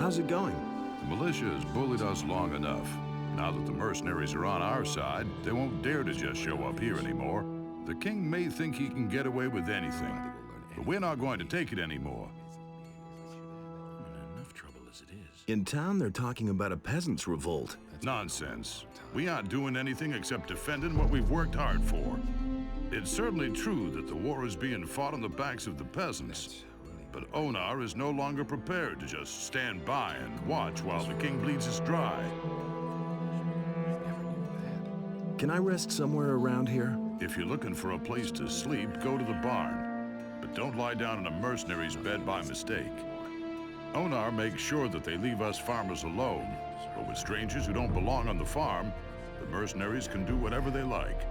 How's it going? The militia has bullied us long enough. Now that the mercenaries are on our side, they won't dare to just show up here anymore. The king may think he can get away with anything, but we're not going to take it anymore. Enough trouble as it is. In town, they're talking about a peasants' revolt. Nonsense. We aren't doing anything except defending what we've worked hard for. It's certainly true that the war is being fought on the backs of the peasants, but Onar is no longer prepared to just stand by and watch while the king bleeds us dry. Can I rest somewhere around here? If you're looking for a place to sleep, go to the barn. But don't lie down in a mercenary's bed by mistake. Onar makes sure that they leave us farmers alone, but with strangers who don't belong on the farm, the mercenaries can do whatever they like.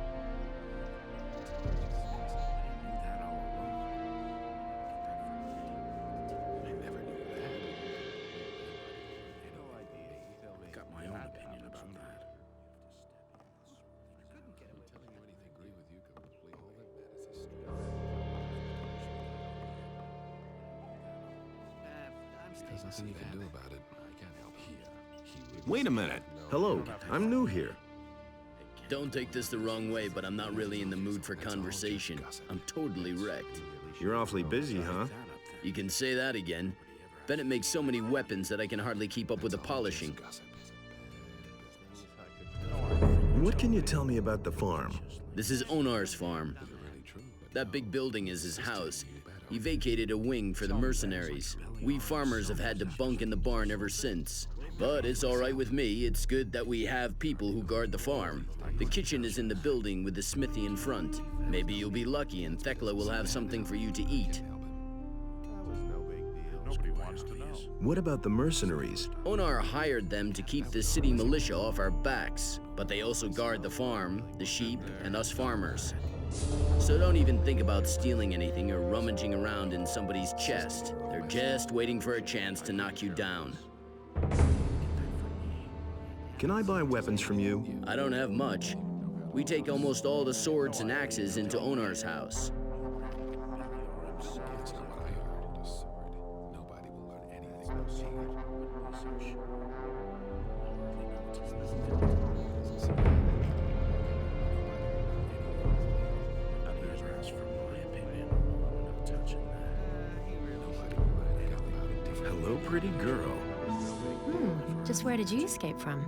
Got my own opinion about that. There's nothing you can do about it. I can't help it. Wait a minute. Hello, I'm new here. Don't take this the wrong way, but I'm not really in the mood for conversation. I'm totally wrecked. You're awfully busy, huh? You can say that again. Bennett makes so many weapons that I can hardly keep up with the polishing. What can you tell me about the farm? This is Onar's farm. That big building is his house. He vacated a wing for the mercenaries. We farmers have had to bunk in the barn ever since. But it's all right with me. It's good that we have people who guard the farm. The kitchen is in the building with the smithy in front. Maybe you'll be lucky and Thekla will have something for you to eat. Nobody wants to know. What about the mercenaries? Onar hired them to keep the city militia off our backs, but they also guard the farm, the sheep, and us farmers. So don't even think about stealing anything or rummaging around in somebody's chest. They're just waiting for a chance to knock you down. Can I buy weapons from you? I don't have much. We take almost all the swords and axes into Onar's house. That's not what I heard. A sword. Nobody will learn anything. Hello, pretty girl. Just where did you escape from? It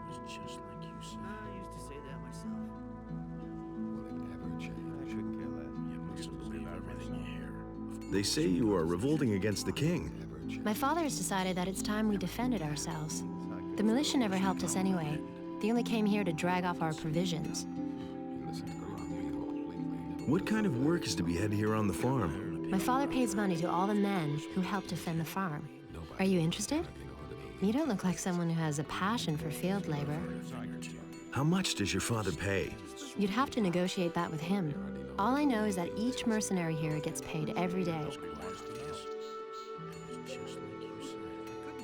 was just like you said. I used to say that myself. Will it ever change? You mustn't believe everything you hear. They say you are revolting against the king. My father has decided that it's time we defended ourselves. The militia never helped us anyway. They only came here to drag off our provisions. What kind of work is to be had here on the farm? My father pays money to all the men who help defend the farm. Are you interested? You don't look like someone who has a passion for field labor. How much does your father pay? You'd have to negotiate that with him. All I know is that each mercenary here gets paid every day.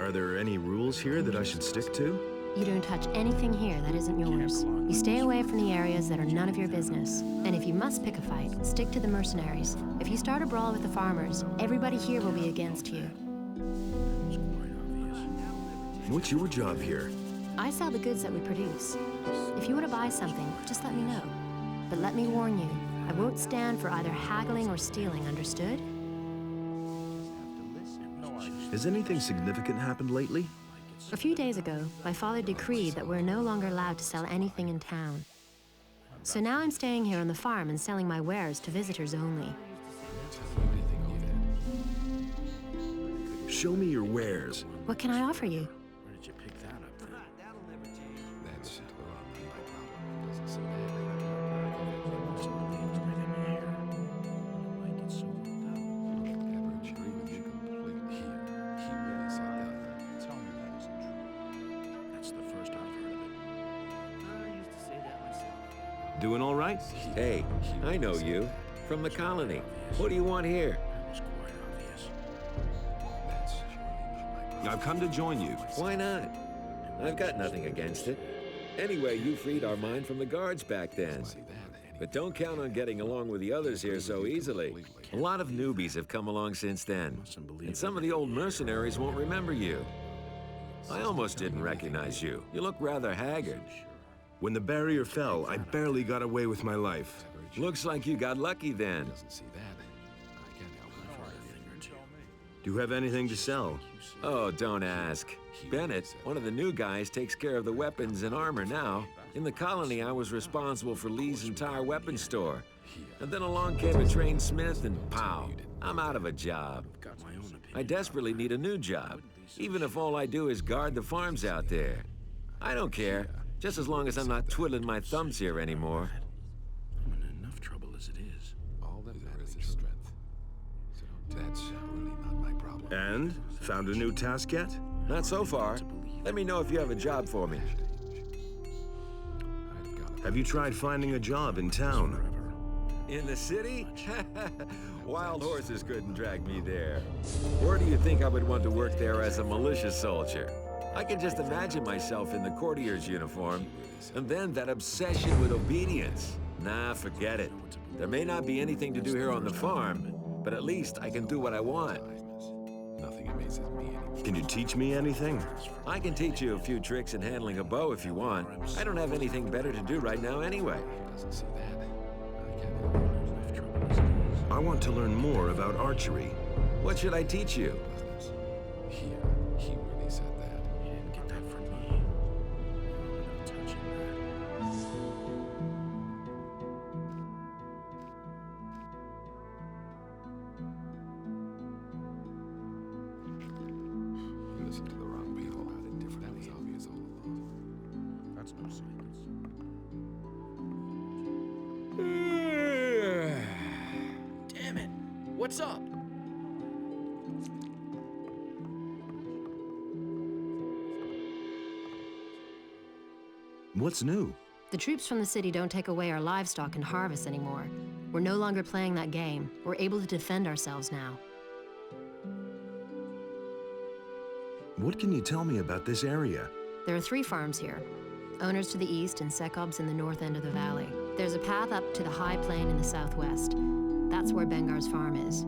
Are there any rules here that I should stick to? You don't touch anything here that isn't yours. You stay away from the areas that are none of your business. And if you must pick a fight, stick to the mercenaries. If you start a brawl with the farmers, everybody here will be against you. What's your job here? I sell the goods that we produce. If you want to buy something, just let me know. But let me warn you, I won't stand for either haggling or stealing, understood? Has anything significant happened lately? A few days ago, my father decreed that we're no longer allowed to sell anything in town. So now I'm staying here on the farm and selling my wares to visitors only. Show me your wares. What can I offer you? Where did you pick that up then? That'll never change. That's my problem. Doesn't seem You mustn't believe everything you hear. Why get so worked up? ever agree with you completely. He really said that. Tell me that isn't true. That's the first I've heard of it. I used to say that myself. Doing all right? Hey, I know you. From the colony. What do you want here? That was quite obvious. That's surely not my I've come to join you. Why not? I've got nothing against it. Anyway, you freed our mine from the guards back then. But don't count on getting along with the others here so easily. A lot of newbies have come along since then. And some of the old mercenaries won't remember you. I almost didn't recognize you. You look rather haggard. When the barrier fell, I barely got away with my life. Looks like you got lucky then. Doesn't see that. I can't help him for anything. Do you have anything to sell? Oh, don't ask. Bennett, one of the new guys, takes care of the weapons and armor now. In the colony, I was responsible for Lee's entire weapons store. And then along came a trained smith and pow, I'm out of a job. Got my own opinion. I desperately need a new job, even if all I do is guard the farms out there. I don't care, just as long as I'm not twiddling my thumbs here anymore. I'm in enough trouble as it is. All that matters is strength. So that's really not my problem. And? Found a new task yet? Not so far. Let me know if you have a job for me. Have you tried finding a job in town? In the city? Wild horses couldn't drag me there. Or do you think I would want to work there as a militia soldier? I can just imagine myself in the courtier's uniform, and then that obsession with obedience. Nah, forget it. There may not be anything to do here on the farm, but at least I can do what I want. Nothing amazes me anymore. Can you teach me anything? I can teach you a few tricks in handling a bow if you want. I don't have anything better to do right now anyway. Doesn't see that. I can't help him. Enough trouble as it is. I want to learn more about archery. What should I teach you? Business. Here, he really said that. You didn't get that from me. I'm not touching that. You listened to the wrong people about it differently. That was obvious all along. That's no secret. Damn it! What's up? What's new? The troops from the city don't take away our livestock and harvests anymore. We're no longer playing that game. We're able to defend ourselves now. What can you tell me about this area? There are 3 farms here. Onar's to the east and Sekob's in the north end of the valley. There's a path up to the high plain in the southwest. That's where Bengar's farm is.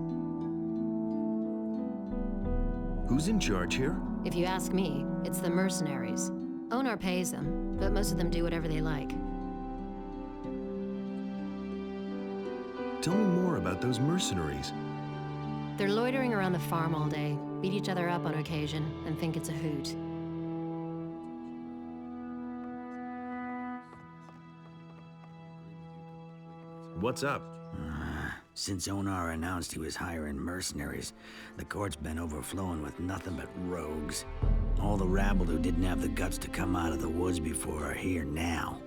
Who's in charge here? If you ask me, it's the mercenaries. Onar pays them, but most of them do whatever they like. Tell me more about those mercenaries. They're loitering around the farm all day, beat each other up on occasion, and think it's a hoot. What's up? Since Onar announced he was hiring mercenaries, the court's been overflowing with nothing but rogues. All the rabble who didn't have the guts to come out of the woods before are here now.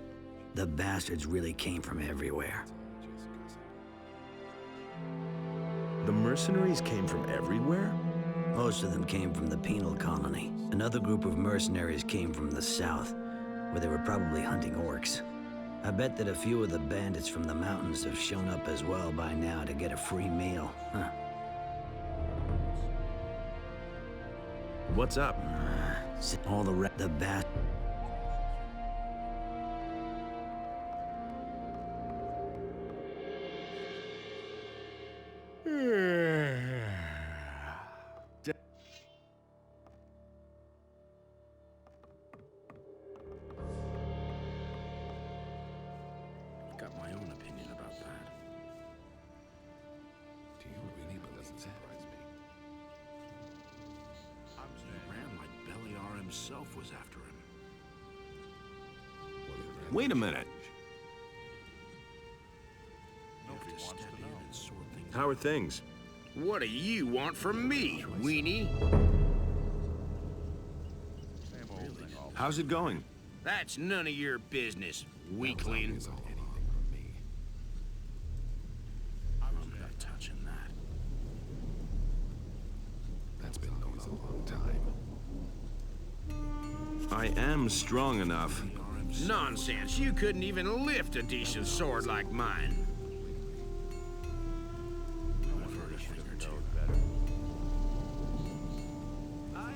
The bastards really came from everywhere. The mercenaries came from everywhere? Most of them came from the penal colony. Another group of mercenaries came from the south, where they were probably hunting orcs. I bet that a few of the bandits from the mountains have shown up as well by now to get a free meal. Huh. What's up? All the bast... Got my own opinion about that. Do you really believe that? Surprise me. He ran like Beliar himself was after him. Wait a minute. You have to step in and sort things How are things? What do you want from me, weenie? How's it going? That's none of your business, weakling. It's all anything from me. I'm not touching that. That's been going on a long time. I am strong enough. Nonsense, you couldn't even lift a decent sword like mine. I've heard a thing or two.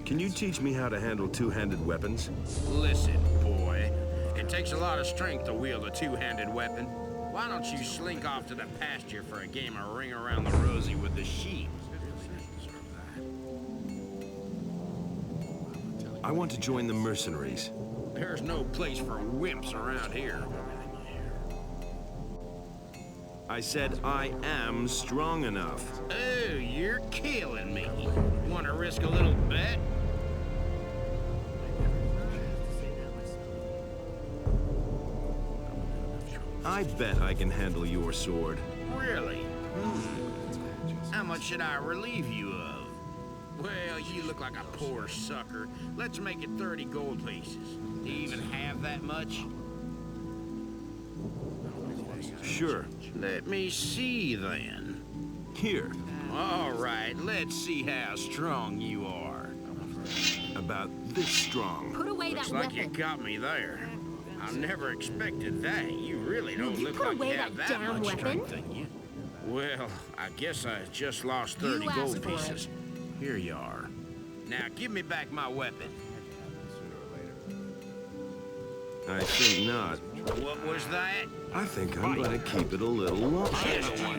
Can you teach me how to handle two-handed weapons? Listen, boy, it takes a lot of strength to wield a two-handed weapon. Why don't you slink off to the pasture for a game of ring around the rosy with the sheep? I'm not telling I want to join the mercenaries. There's no place for wimps around here. I said I am strong enough. Oh, you're killing me. Want to risk a little bet? I bet I can handle your sword. Really? How much should I relieve you of? Well, you look like a poor sucker. Let's make it 30 gold pieces. Do you even have that much? Sure. Let me see, then. Here. All right, let's see how strong you are. About this strong. Put away Looks that like you weapon. got me there. I never expected that. You really don't you look put like away you have that that damn much weapon? strength in you. Well, I guess I just lost 30 You asked gold for it. pieces. Here you are. Now give me back my weapon. I think not. What was that? I think I'm going to keep it a little longer.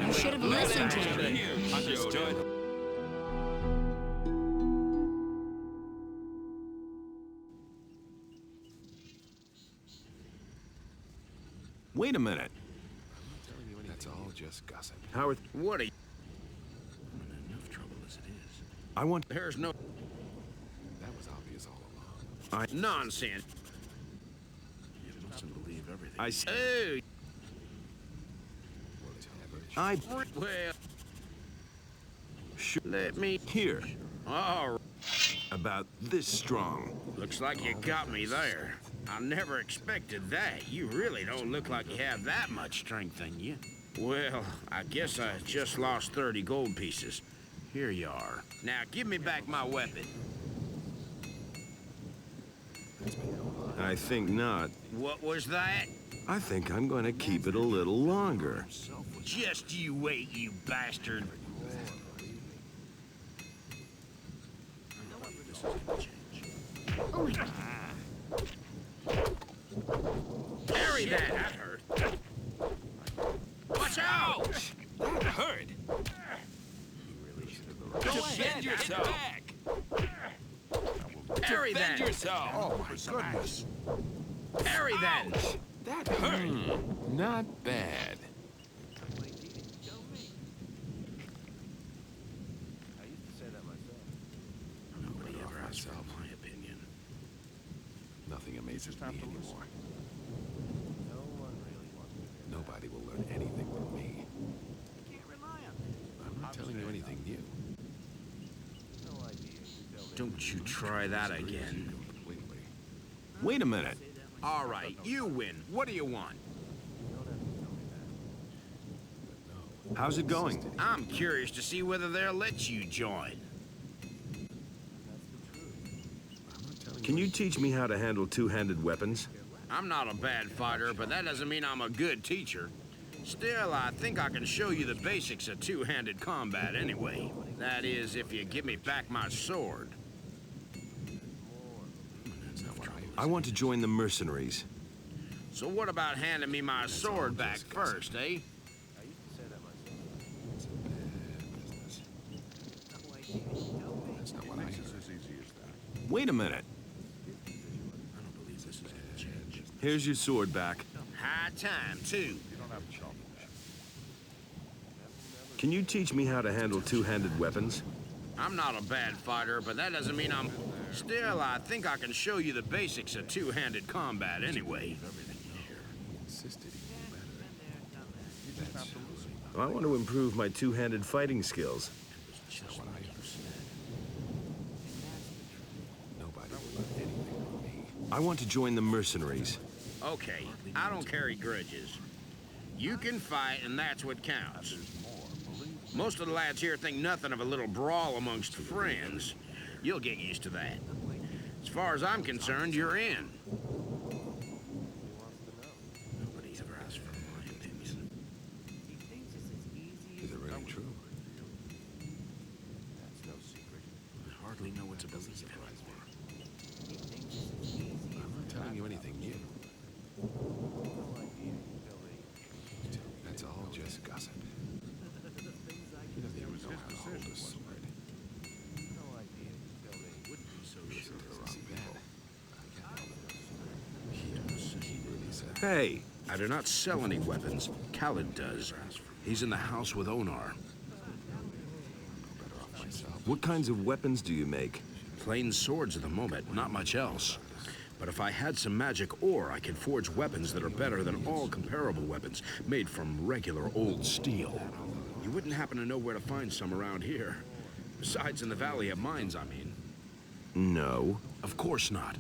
You should have listened to me. Understood. Wait a minute. That's all just gossip. Howard, What are you? I'm in enough trouble as it is. I want... There's no That was obvious all along. nonsense. You mustn't believe everything. I... s- Oh, I... well, Sure. let me. Here. All right. About this strong. Looks like you got me there. I never expected that. You really don't look like you have that much strength in you. Well, I guess I just lost 30 gold pieces. Here you are. Now give me back my weapon. I think not. What was that? I think I'm going to keep it a little longer. Just you wait, you bastard. Oh my God. Parry that. That hurt. Watch out! That hurt. Defend yourself. Parry that. yourself. Oh, my goodness. Parry that. That hurt. Not bad. Nobody ever asked for my opinion. Nothing amazes me anymore. Nobody will learn anything from me. I'm not telling you anything new. Don't you try that again. Completely. Wait a minute. All right, you win. What do you want? How's it going? I'm curious to see whether they'll let you join. I'm not telling Can you teach me how to handle two-handed weapons? I'm not a bad fighter, but that doesn't mean I'm a good teacher. Still, I think I can show you the basics of two-handed combat anyway. That is, if you give me back my sword. I want to join the mercenaries. So what about handing me my sword back first, eh? That's not what I heard. Wait a minute. Here's your sword back. High time, too. Can you teach me how to handle two-handed weapons? I'm not a bad fighter, but that doesn't mean I'm... Still, I think I can show you the basics of two-handed combat anyway. Insisted he knew better. That's I want to improve my two-handed fighting skills. not what I understand. Nobody will learn anything from me. I want to join the mercenaries. Okay, I don't carry grudges. You can fight, and that's what counts. Most of the lads here think nothing of a little brawl amongst friends. You'll get used to that. As far as I'm concerned, you're in. Nobody ever asked for my opinion. Is it really true? I hardly know what to believe anymore. I'm not telling you anything new. That's all just gossip. He doesn't even know how to hold a sword. Listen to the wrong man. Hey, I do not sell any weapons. Khaled does. He's in the house with Onar. what kinds of weapons do you make? Plain swords at the moment, not much else. But if I had some magic ore, I could forge weapons that are better than all comparable weapons, made from regular old steel. You wouldn't happen to know where to find some around here. Besides in the Valley of Mines, I mean. No. Of course not.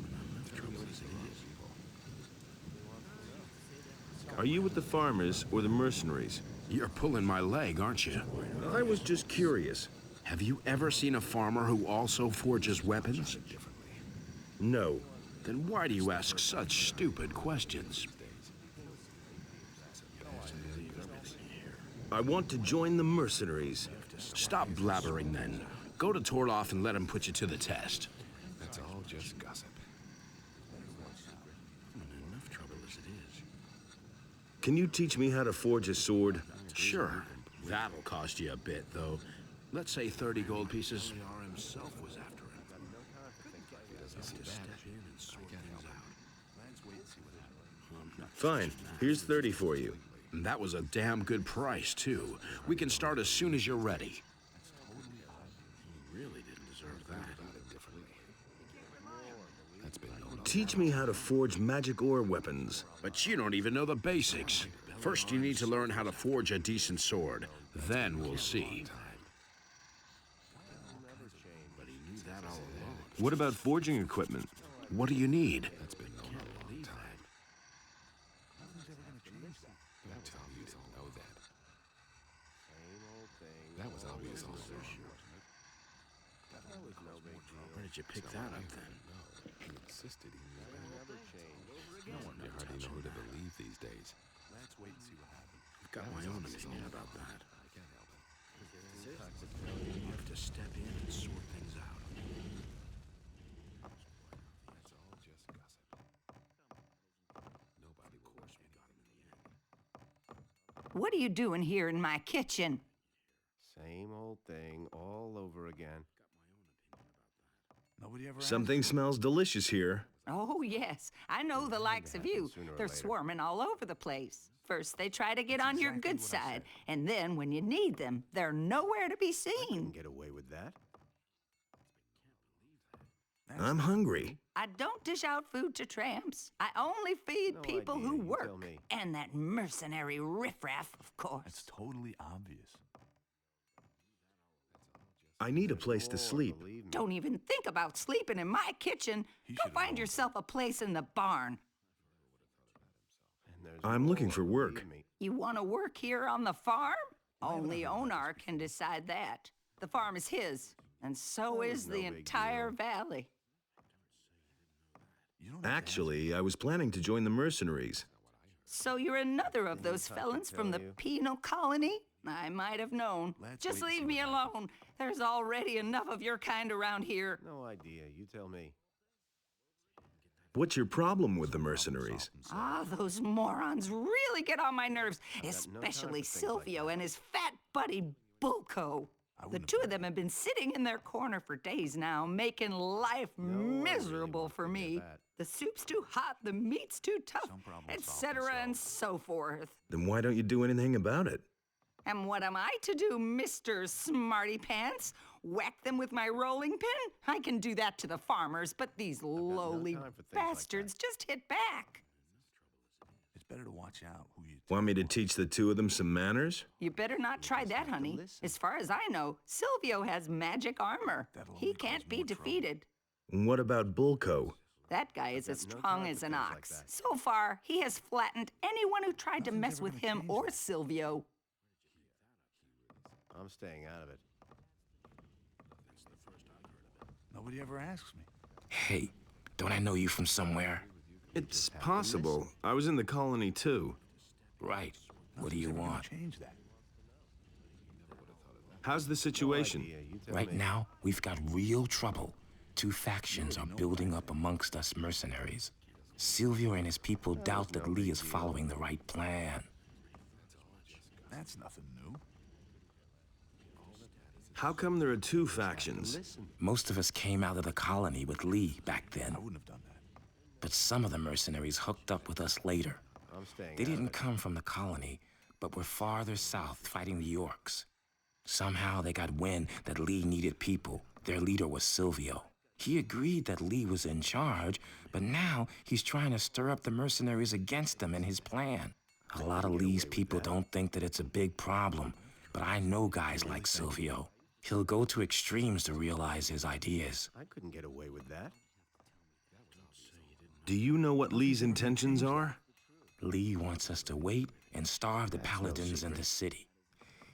Are you with the farmers or the mercenaries? You're pulling my leg, aren't you? I was just curious. Have you ever seen a farmer who also forges weapons? No. Then why do you ask such stupid questions? I want to join the mercenaries. Stop blabbering then. Go to Torloff and let him put you to the test. That's all just gossip. Enough trouble as it is. Can you teach me how to forge a sword? Sure. That'll cost you a bit, though. Let's say 30 gold pieces. Onar himself was after him. He doesn't see that. I can't help it. Fine. Here's 30 for you. And that was a damn good price, too. We can start as soon as you're ready. He really didn't deserve that. That's been known. Teach me how to forge magic ore weapons. But you don't even know the basics. First, you need to learn how to forge a decent sword. Then we'll see. But he knew that all along. What about forging equipment? What do you need? That's been known a long time. That's how you didn't know that. That was obvious all along. Where did you pick that up, then? No, he insisted he knew better. You hardly know who to believe these days. I've got my own opinion about that. I can't help it. You have to step in and sort things out. That's all just gossip. Nobody of course we got him in the end. What are you doing here in my kitchen? Same old thing all over again. Nobody ever Something smells delicious here. Oh, yes. I know the likes of you. They're swarming all over the place. First, they try to get on your good side, and then when you need them, they're nowhere to be seen. Get away with that. I'm hungry. I don't dish out food to tramps. I only feed people who work. And that mercenary riffraff, of course. It's totally obvious. I need a place to sleep. Don't even think about sleeping in my kitchen. Go find yourself a place in the barn. I'm looking for work. You want to work here on the farm? Only Onar can decide that. The farm is his, and so is the entire valley. Actually, I was planning to join the mercenaries. So you're another of those felons from the penal colony? I might have known. Just leave me alone. There's already enough of your kind around here. No idea. You tell me. What's your problem with the mercenaries? Ah, those morons really get on my nerves, especially Silvio and his fat buddy Bulco. The two of them have been sitting in their corner for days now, making life miserable for me. The soup's too hot, the meat's too tough, etc. and so forth. Then why don't you do anything about it? And what am I to do, Mr. Smarty Pants? Whack them with my rolling pin? I can do that to the farmers, but these lowly bastards just hit back. It's better to watch out who you... Want me to teach the two of them some manners? You better not try that, honey. As far as I know, Silvio has magic armor. He can't be defeated. What about Bulco? That guy is as strong as an ox. So far, he has flattened anyone who tried to mess with him or Silvio. I'm staying out of it. Nobody ever asks me. Hey, don't I know you from somewhere? It's possible. I was in the colony too. Right. What do you want? Change that. How's the situation? Right now, we've got real trouble. Two factions are building up amongst us mercenaries. Silvio and his people doubt that Lee is following the right plan. That's nothing new. How come there are two factions? Most of us came out of the colony with Lee back then. I wouldn't have done that. But some of the mercenaries hooked up with us later. I'm staying They out of didn't it. come from the colony, but were farther south fighting the Orcs. Somehow they got wind that Lee needed people. Their leader was Silvio. He agreed that Lee was in charge, but now he's trying to stir up the mercenaries against him and his plan. A lot of Lee's people don't think that it's a big problem, but I know guys like Silvio. He'll go to extremes to realize his ideas. I couldn't get away with that. Do you know what Lee's intentions are? Lee wants us to wait and starve the paladins in the city.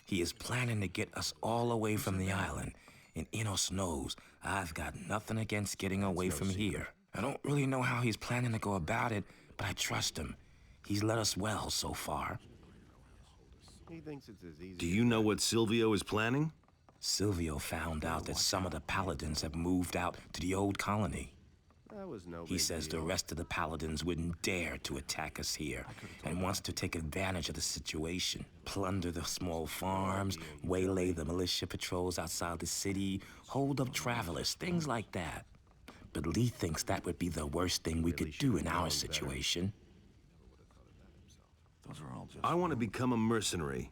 He is planning to get us all away from the island, and Enos knows I've got nothing against getting away from here. I don't really know how he's planning to go about it, but I trust him. He's led us well so far. He thinks it's as easy. Do you know what Silvio is planning? Silvio found out that some of the paladins have moved out to the old colony. That was no He big says the deal. rest of the paladins wouldn't dare to attack us here and wants to take advantage of the situation. Plunder the small farms, waylay the militia patrols outside the city, hold up travelers, things like that. But Lee thinks that would be the worst thing we could do in our situation. I want to become a mercenary.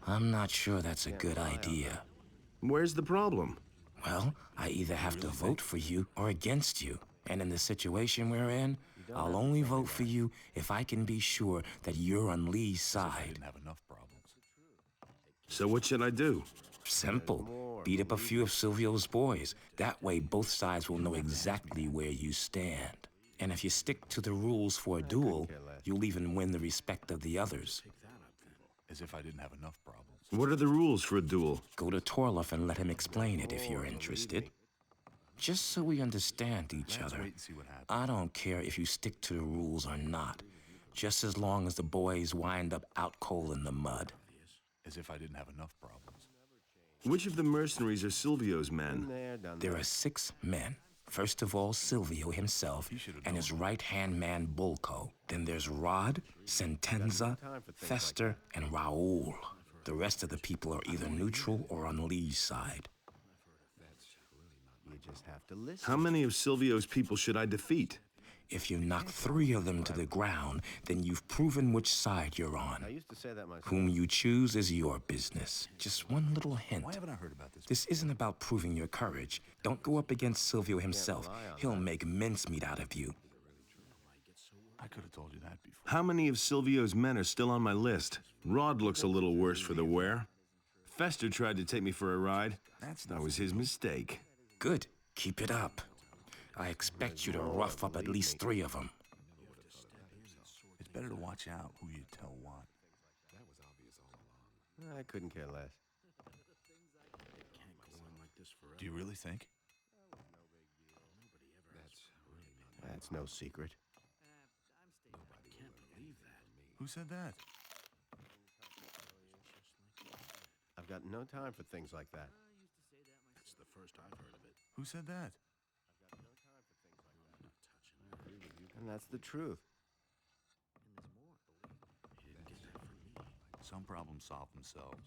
I'm not sure that's a good idea. Where's the problem? Well, I either have to vote for you or against you. And in the situation we're in, I'll only vote for you if I can be sure that you're on Lee's side. So what should I do? Simple. Beat up a few of Silvio's boys. That way both sides will know exactly where you stand. And if you stick to the rules for a duel, you'll even win the respect of the others. As if I didn't have enough problems. What are the rules for a duel? Go to Torloff and let him explain it if you're interested. Just so we understand each other. Wait and see what happens. I don't care if you stick to the rules or not, just as long as the boys wind up out cold in the mud. As if I didn't have enough problems. Which of the mercenaries are Silvio's men? There are 6 men. First of all, Silvio himself and his right-hand man, Bulko. Then there's Rod, Sentenza, Fester, and Raoul. The rest of the people are either neutral or on Lee's side. You just have to listen. How many of Silvio's people should I defeat? If you knock 3 of them to the ground, then you've proven which side you're I on. used to say that myself. Whom you choose is your business. Just one little hint. Why haven't I heard about this? This isn't about proving your courage. Don't go up against Silvio himself. He'll make mincemeat out of you. I could have told you that before. How many of Silvio's men are still on my list? Rod looks a little worse for the wear. Fester tried to take me for a ride. That was his mistake. Good. Keep it up. I expect you to rough up at least 3 of them. It's better to watch out who you tell what. I couldn't care less. Do you really think? That's no secret. Who said that? I've got no time for things like that. That's the first I've heard of it. Who said that? And that's the truth. Some problems solve themselves.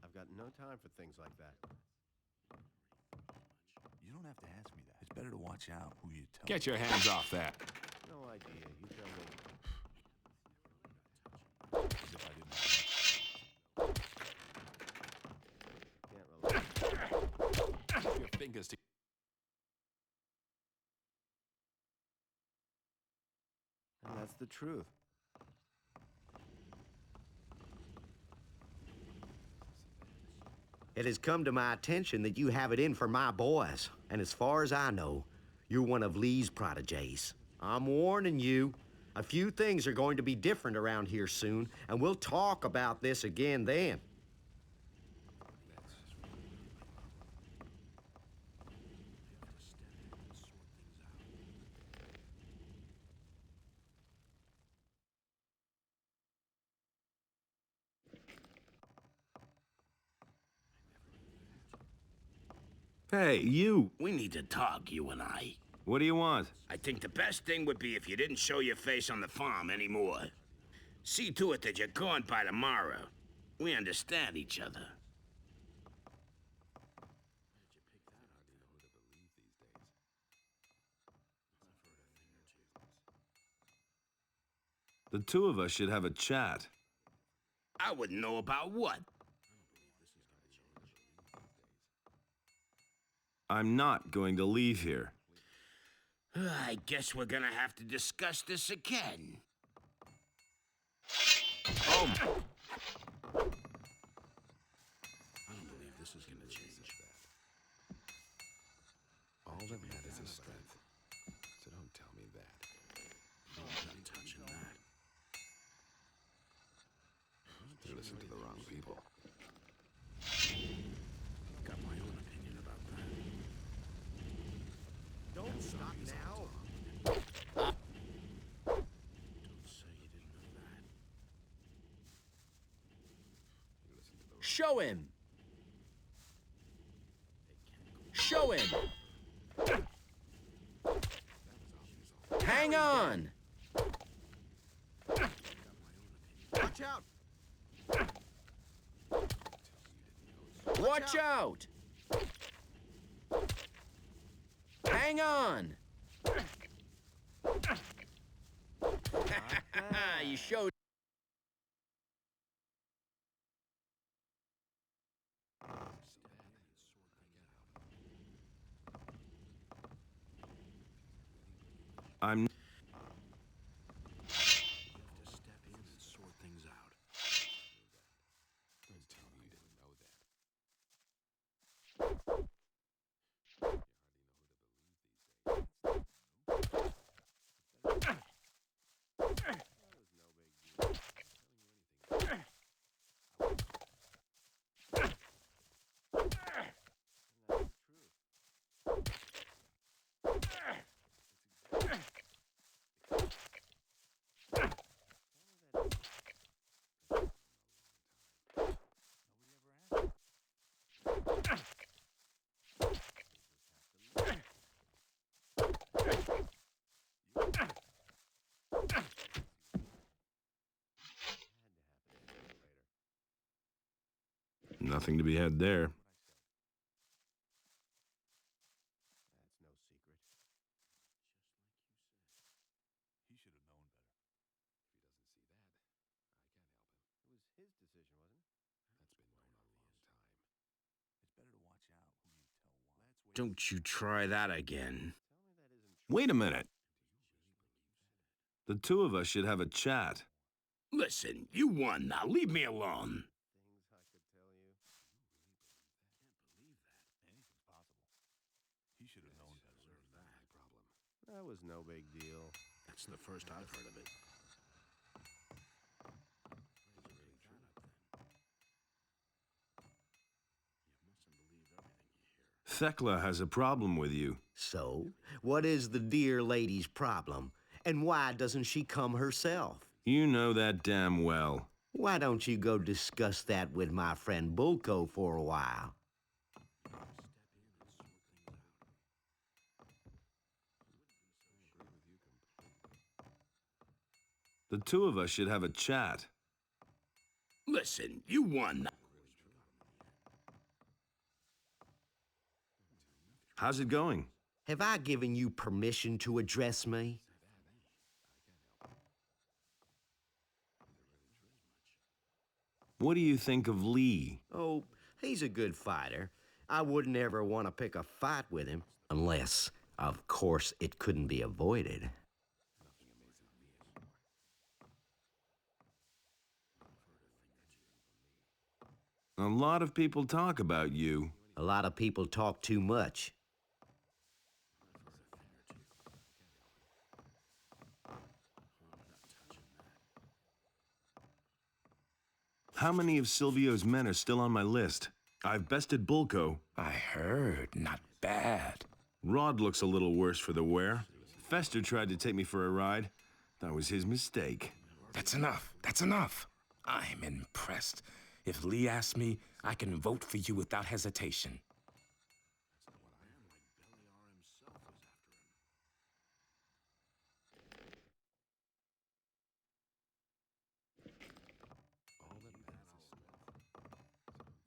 I've got no time for things like that. You don't have to ask me that. It's better to watch out who you tell. Get your hands off that. No idea. You tell me. As if I didn't have Can't relax. Keep your fingers to. And that's the truth. It has come to my attention that you have it in for my boys, and as far as I know, you're one of Lee's protégés. I'm warning you, a few things are going to be different around here soon, and we'll talk about this again then. Hey, you! We need to talk, you and I. What do you want? I think the best thing would be if you didn't show your face on the farm anymore. See to it that you're gone by tomorrow. We understand each other. The two of us should have a chat. I wouldn't know about what. I'm not going to leave here. I guess we're gonna have to discuss this again. Oh, I don't believe this is gonna change. All that matters is strength. So don't tell me that. I'm not touching that. You listen to the wrong people. Got my own opinion about that. Don't stop now. Don't say you didn't know that. Show him! Show him! Hang on! Watch out! Watch out! Hang on! You showed. I'm... You have to step in and sort things out. Don't tell me you didn't know that. Nothing to be had there. That's no secret. He should have known better. It was his decision, wasn't it? That's been known a long time. It's better to watch out who you tell what. Don't you try that again. Tell me that isn't true. Wait a minute. The two of us should have a chat. Listen, you won. Now leave me alone. Things I could tell you. Can't believe that. Anything's possible. He should have known better. That Problem. That was no big deal. That's the first I've heard of it. Thekla has a problem with you. So, what is the dear lady's problem? And why doesn't she come herself? You know that damn well. Why don't you go discuss that with my friend Bulko for a while? The two of us should have a chat. Listen, you won. How's it going? Have I given you permission to address me? What do you think of Lee? Oh, he's a good fighter. I wouldn't ever want to pick a fight with him. Unless, of course, it couldn't be avoided. A lot of people talk about you. A lot of people talk too much. How many of Silvio's men are still on my list? I've bested Bulko. I heard. Not bad. Rod looks a little worse for the wear. Fester tried to take me for a ride. That was his mistake. That's enough. That's enough. I'm impressed. If Lee asks me, I can vote for you without hesitation.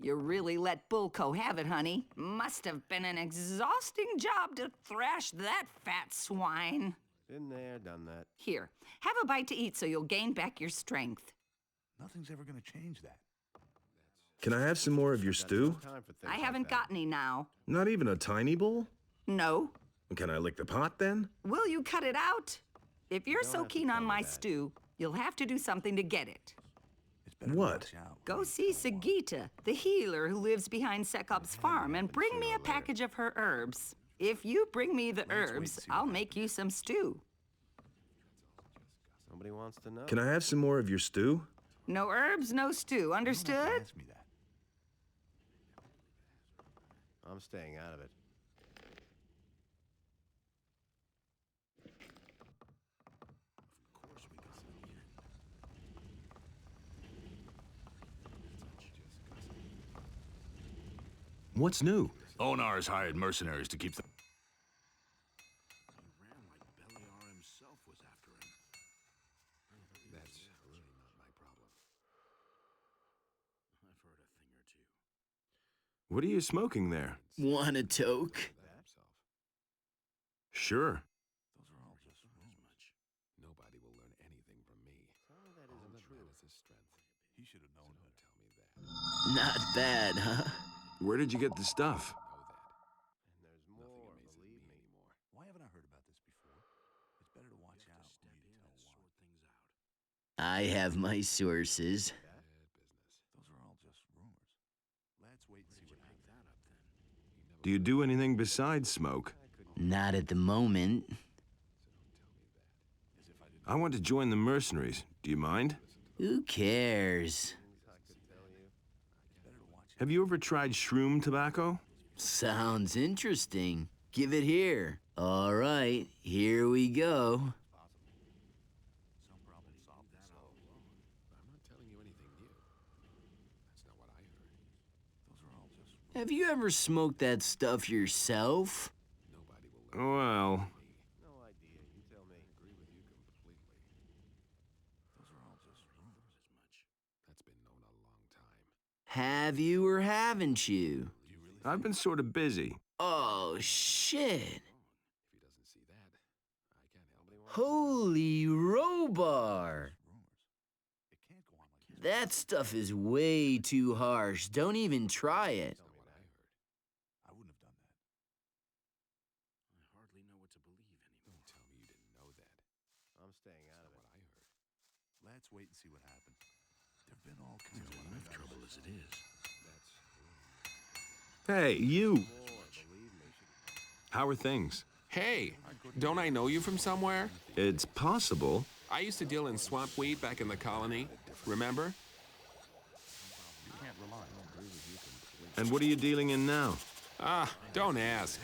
You really let Bulko have it, honey. Must have been an exhausting job to thrash that fat swine. Been there, done that. Here, have a bite to eat so you'll gain back your strength. Nothing's ever gonna change that. Can I have some more of your stew? Time for things I like haven't that. got any now. Not even a tiny bowl? No. Can I lick the pot then? Will you cut it out? If you're don't so have to keen tell on me my that. stew, you'll have to do something to get it. It's better to What? watch out. Go see Sagita, the healer who lives behind Sekop's farm, and bring me a package of her herbs. If you bring me the herbs, I'll make you some stew. Somebody wants to know. Can I have some more of your stew? No herbs, no stew. You don't have to Understood? ask me that. I'm staying out of it. What's new? Onar's hired mercenaries to keep the... That's really not my problem. What are you smoking there? Want a toke? Sure. Those are all just rumors. Nobody will learn anything from me. Tell me that All isn't of true. that is his strength. He should have known Don't that. tell me that. Not bad, huh? Where did you get the stuff? Know that. And there's Nothing more, amazes believe me me. anymore. Why haven't I heard about this before? It's better to watch out. Who you tell what. I have my sources. Bad business. Those are all just rumors. Let's wait and see what happens. Do you do anything besides smoke? Not at the moment. As if I didn't. I want to join the mercenaries. Do you mind? Who cares? I could tell you. It's better to watch out. Have you ever tried shroom tobacco? Sounds interesting. Give it here. All right, here we go. Some problem solved itself. I'm not telling you anything new. That's not what I heard. Those are all just. Have you ever smoked that stuff yourself? Nobody will learn Well, No idea. You tell me. agree with you completely. Those are all just rumors. That's been known a long time. Have you or haven't you? Do you really? I've been sort of busy. Oh, shit. If he doesn't see that, I can't help it. Holy robar. Rumors. It can't go on like this. That stuff is way too harsh. Don't even try it. That's not what I heard. I wouldn't have done that. I hardly know what to believe anymore. Don't tell me you didn't know that. I'm staying out That's of not it. what I heard. Let's wait and see what happens. There've been all kinds of Enough trouble as it is. That's Hey, you! More, believe me. How are things? Hey, don't I know you from somewhere? It's possible. I used to deal in swamp weed back in the colony. Remember? And what are you dealing in now? Ah, don't ask.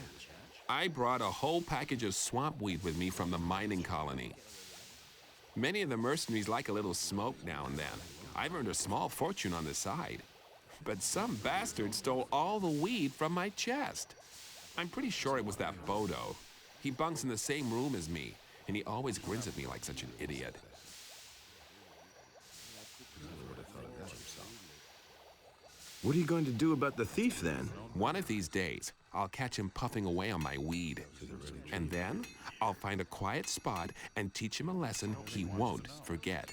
I brought a whole package of swamp weed with me from the mining colony. Many of the mercenaries like a little smoke now and then. I've earned a small fortune on the side. But some bastard stole all the weed from my chest. I'm pretty sure it was that Bodo. He bunks in the same room as me, and he always grins at me like such an idiot. What are you going to do about the thief then? One of these days, I'll catch him puffing away on my weed. And then, I'll find a quiet spot and teach him a lesson he won't forget.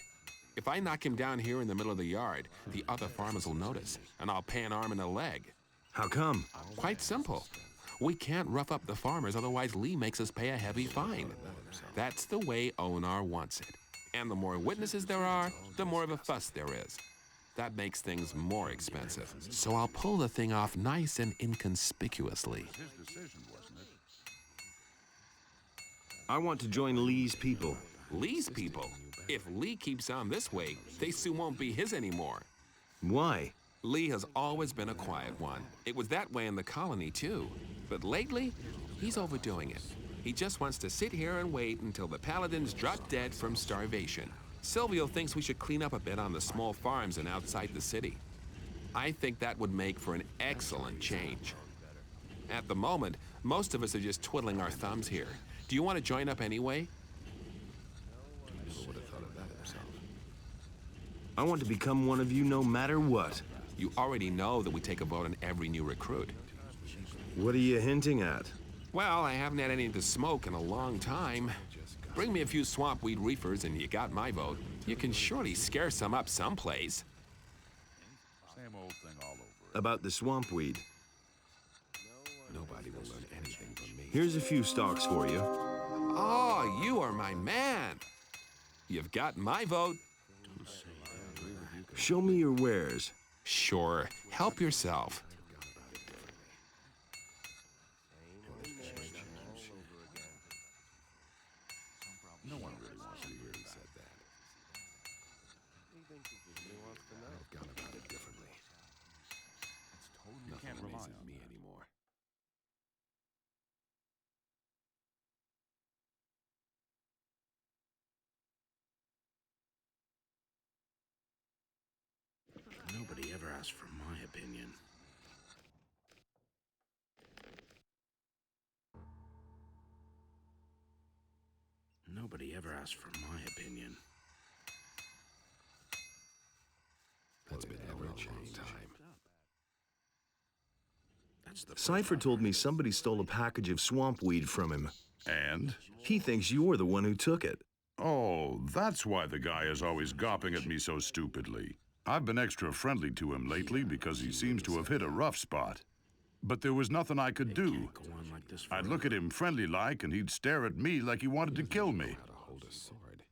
If I knock him down here in the middle of the yard, the other farmers will notice, and I'll pay an arm and a leg. How come? Quite simple. We can't rough up the farmers, otherwise Lee makes us pay a heavy fine. That's the way Onar wants it. And the more witnesses there are, the more of a fuss there is. That makes things more expensive. So I'll pull the thing off nice and inconspicuously. His decision, wasn't it? I want to join Lee's people. Lee's people? If Lee keeps on this way, they soon won't be his anymore. Why? Lee has always been a quiet one. It was that way in the colony, too. But lately, he's overdoing it. He just wants to sit here and wait until the paladins drop dead from starvation. Silvio thinks we should clean up a bit on the small farms and outside the city. I think that would make for an excellent change. At the moment, most of us are just twiddling our thumbs here. Do you want to join up anyway? Never would have thought of that himself. I want to become one of you no matter what. You already know that we take a vote on every new recruit. What are you hinting at? Well, I haven't had anything to smoke in a long time. Bring me a few swampweed reefers and you got my vote. You can surely scare some up someplace. Same old thing all over. About the swampweed. Nobody will learn anything from me. Here's a few stalks for you. Oh, you are my man. You've got my vote. Show me your wares. Sure, help yourself. No one really wants to hear he said that. I've gone about it differently. Nothing amazes me anymore. Nobody ever asked for my opinion. Nobody ever asked for my opinion. That's been a long time. That's the Cypher told me somebody stole a package of swampweed from him. And? He thinks you're the one who took it. Oh, that's why the guy is always gawping at me so stupidly. I've been extra friendly to him lately because he seems to have hit a rough spot. But there was nothing I could do. I'd look at him friendly-like, and he'd stare at me like he wanted to kill me. How to hold a sword.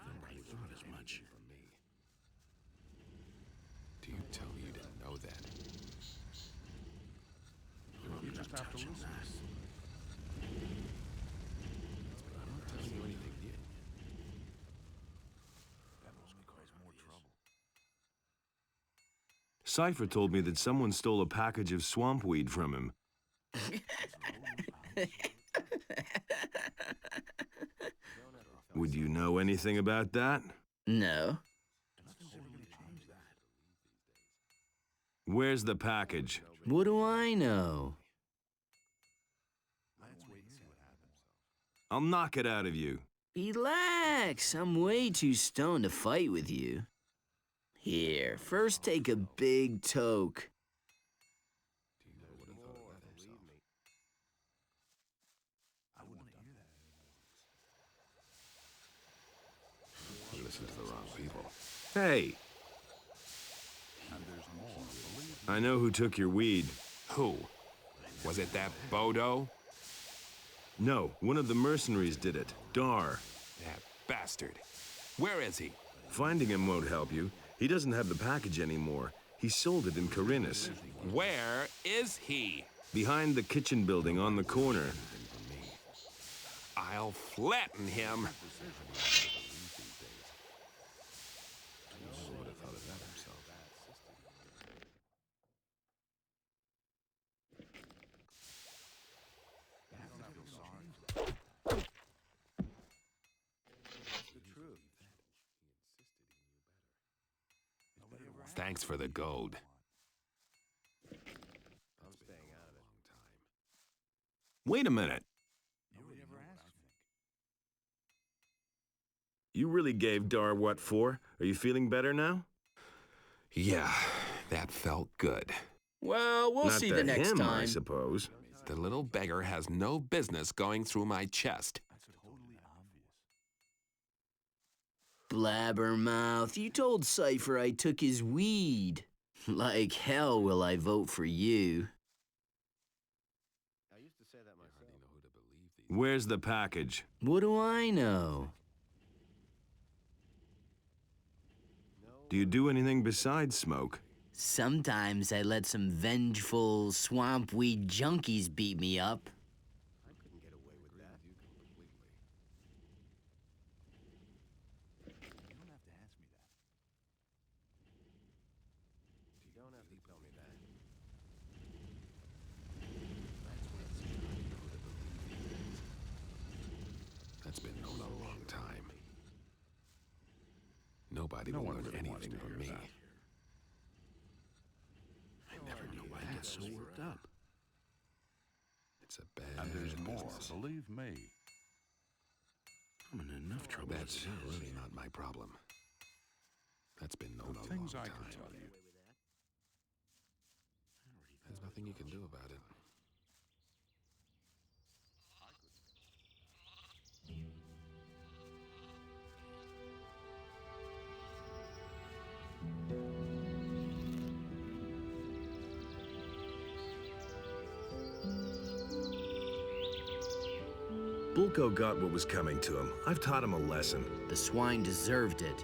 Nobody thought as much. Do you tell me you didn't know that? You just have to listen. I don't tell you anything, do you? That must cause more trouble. Cypher told me that someone stole a package of swampweed from him. Would you know anything about that? No. Where's the package? What do I know? I'll knock it out of you. Relax, I'm way too stoned to fight with you. Here, first take a big toke. You listen to the wrong people. Hey! I know who took your weed. Who? Was it that Bodo? No, one of the mercenaries did it. Dar. That bastard. Where is he? Finding him won't help you. He doesn't have the package anymore. He sold it in Corinus. Where is he? Behind the kitchen building on the corner. I'll flatten him. Thanks for the gold. Wait a minute. You really gave Dar what for? Are you feeling better now? Yeah, that felt good. Well, we'll Not see to the next him, time. I suppose. The little beggar has no business going through my chest. Blabbermouth, you told Cypher I took his weed. Like hell will I vote for you. I used to say that myself. Where's the package? What do I know? Do you do anything besides smoke? Sometimes I let some vengeful swampweed junkies beat me up. I couldn't get away with that. You don't have to ask me that. You don't have to tell me that. That's been known a long time. Nobody No will one learn really wants anything to from hear me. that. I never knew why I get so worked up. It's a bad And there's more, business. believe me. I'm in enough trouble as That's it is. really not my problem. That's been known a long Things I time. can tell you. There's nothing you can do about it. Bulko got what was coming to him. I've taught him a lesson. The swine deserved it.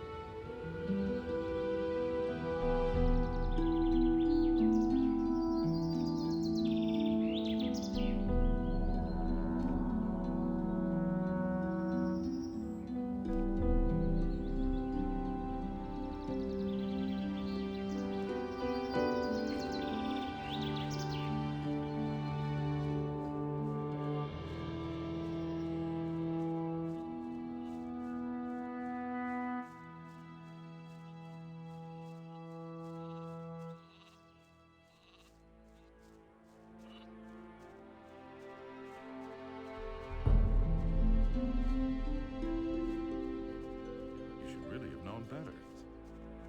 You should really have known better.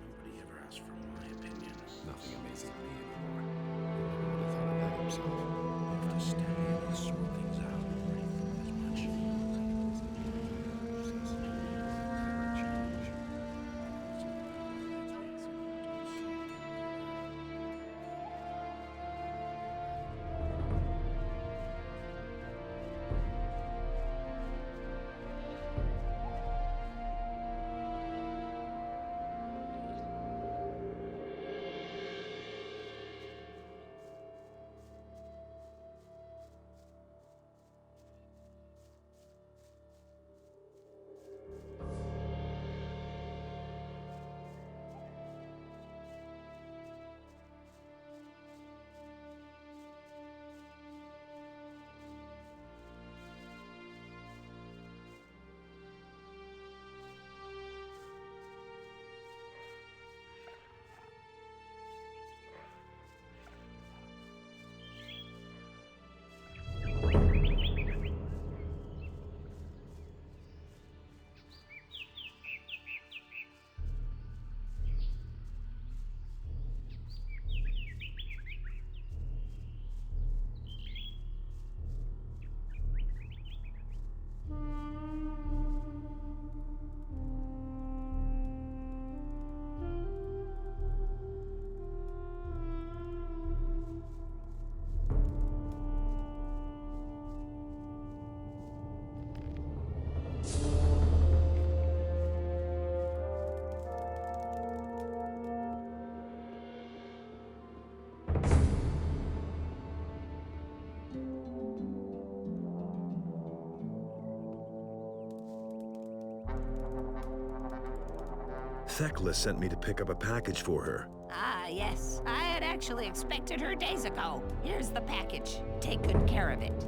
Nobody ever asked for my opinion. Nothing amazes me anymore. Who would have thought of that himself? You have to steady and sort things out right through as much. Thekla sent me to pick up a package for her. Ah, yes. I had actually expected her days ago. Here's the package. Take good care of it.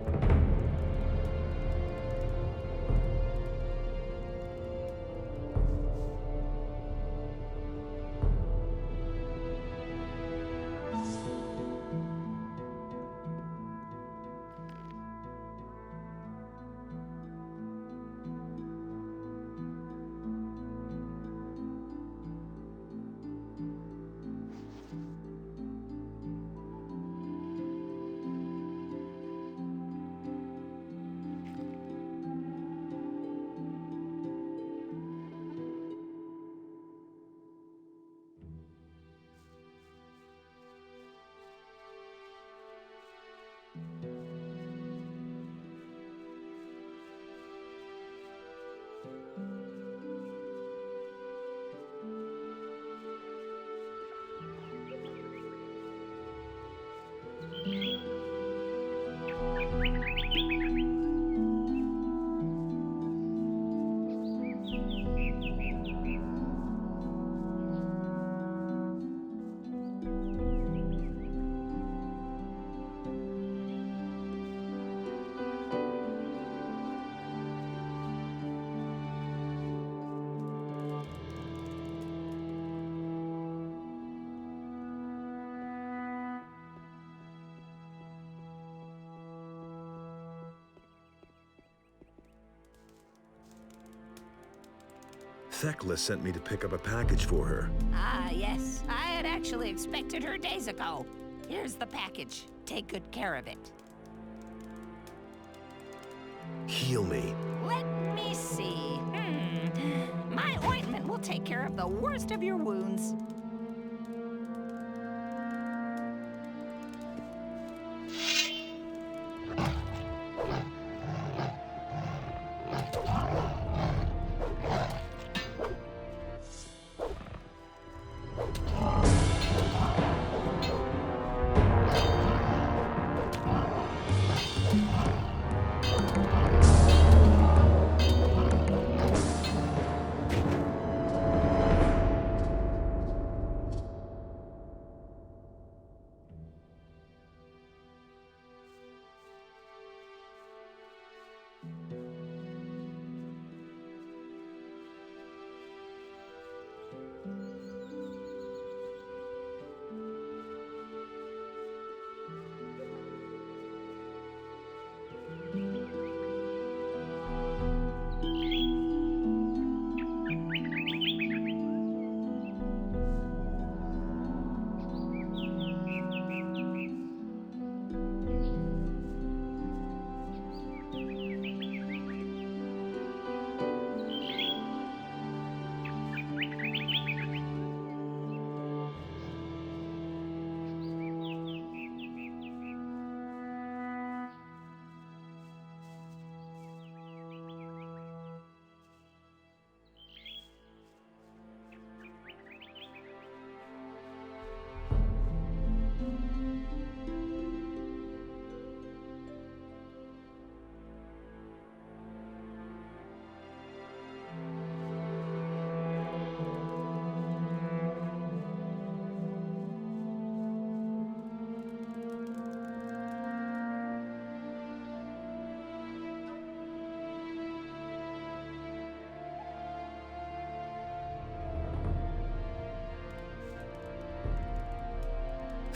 Thekla sent me to pick up a package for her. Ah, yes. I had actually expected her days ago. Here's the package. Take good care of it. Heal me. Let me see. My ointment will take care of the worst of your wounds.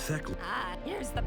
Gothic. Ah, here's the...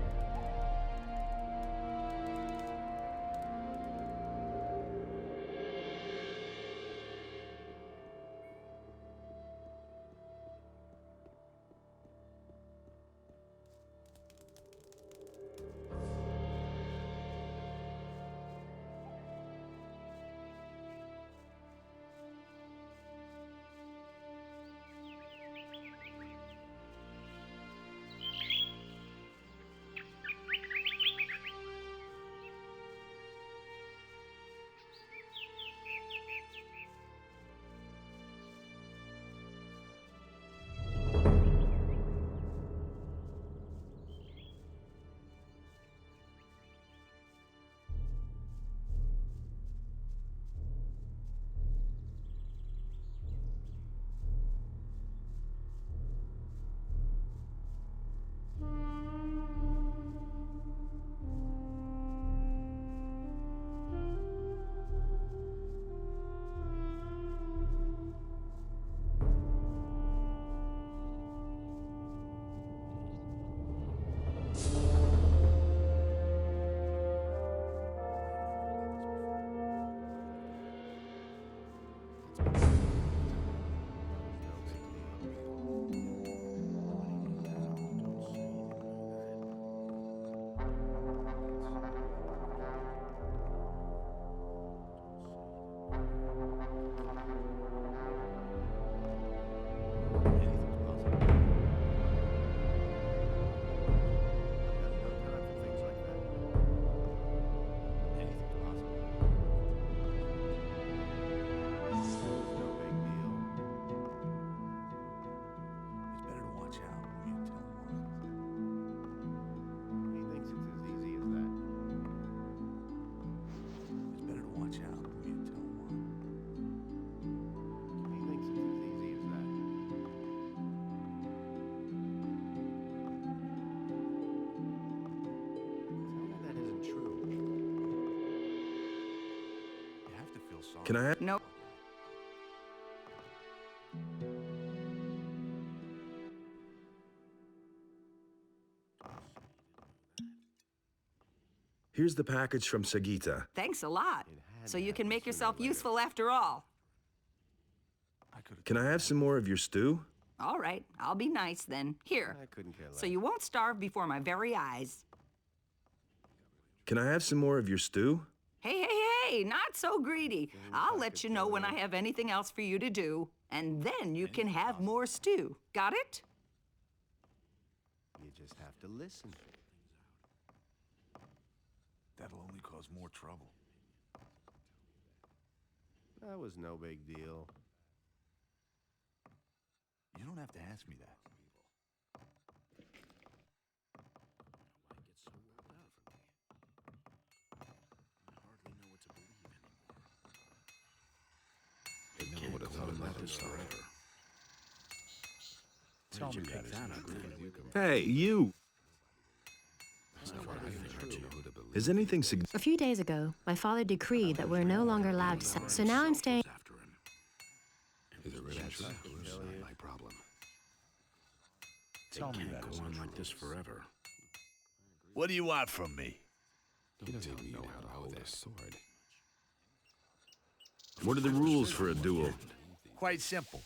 Can I have... No. Here's the package from Sagita. Thanks a lot. So you can make yourself useful after all. Can I have some more of your stew? All right, I'll be nice then. Here. So you won't starve before my very eyes. Can I have some more of your stew? Hey, hey, hey, not so greedy. I'll let you know when I have anything else for you to do, and then you can have more stew. Got it? You just have to listen. That'll only cause more trouble. That was no big deal. You don't have to ask me that. Never would have thought about this forever. Tell me that Hey, you! Is anything A few days ago, my father decreed that we're no longer allowed to sell. So now I'm staying. Is it really true? It's not my problem. Tell me that Go on like this forever. What do you want from me? He doesn't know how to hold a sword. What are the rules for a duel? Quite simple.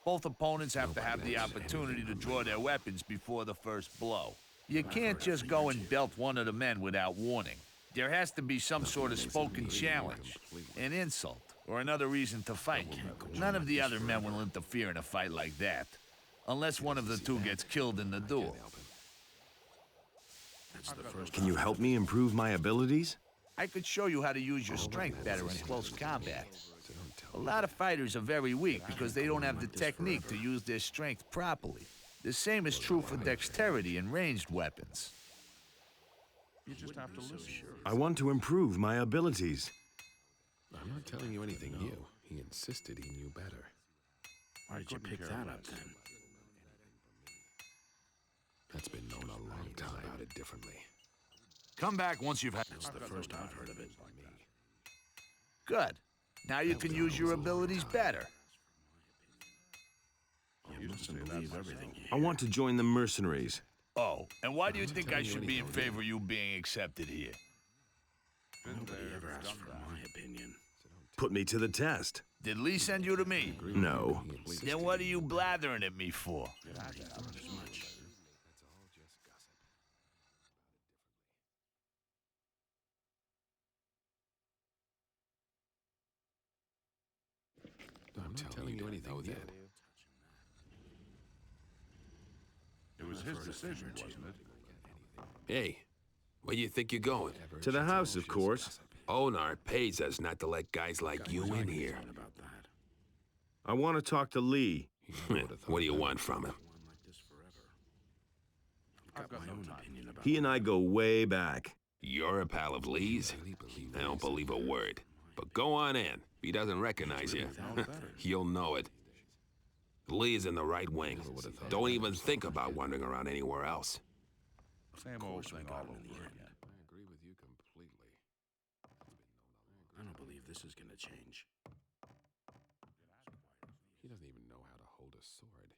Both opponents have to have the opportunity to draw their weapons before the first blow. You can't just go and belt one of the men without warning. There has to be some sort of spoken challenge, an insult, or another reason to fight. None of the other men will interfere in a fight like that, unless one of the two gets killed in the duel. Can you help me improve my abilities? I could show you how to use your strength better in close combat. A lot of fighters are very weak because they don't have the technique to use their strength properly. The same is true for dexterity and ranged weapons. You just have to listen. I want to improve my abilities. I'm not telling you anything new. He insisted he knew better. Why did you pick that up then? That's been known a long time. About it differently. Come back once you've had... That's the first I've heard of it. Good. Now you can use your abilities better. You mustn't believe everything here. I want to join the mercenaries. Oh, and why do you think I should be in favor of you being accepted here? Nobody ever asked for my opinion. Put me to the test. Did Lee send you to me? No. Then what are you blathering at me for? I'm telling you anything new. It was his decision, wasn't it? Hey, where do you think you're going? To the house, of course. Onar pays us not to let guys like you in here. I want to talk to Lee. What do you want from him? I've got no opinion about He and I go way back. You're a pal of Lee's? I don't believe a word. But go on in. If he doesn't recognize you, you'll know it. Lee is in the right wing. Don't even think about wandering around anywhere else. Same old thing all over again. I agree with you completely. I don't believe this is gonna change. He doesn't even know how to hold a sword.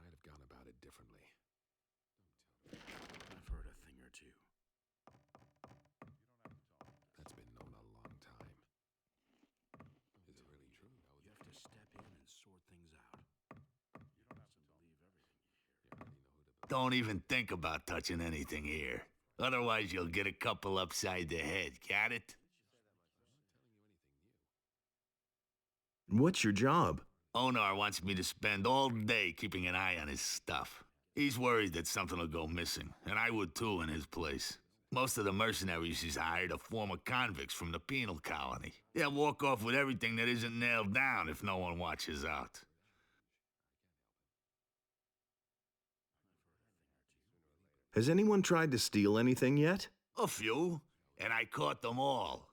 I'd have gone about it differently. I've heard a thing or two. That's been known a long time. Is it really true? You have to step in and sort things out. You don't have to believe everything you hear. Don't even think about touching anything here. Otherwise, you'll get a couple upside the head. Got it? What's your job? Onar wants me to spend all day keeping an eye on his stuff. He's worried that something will go missing, and I would too in his place. Most of the mercenaries he's hired are former convicts from the penal colony. They'll walk off with everything that isn't nailed down if no one watches out. Has anyone tried to steal anything yet? A few, and I caught them all.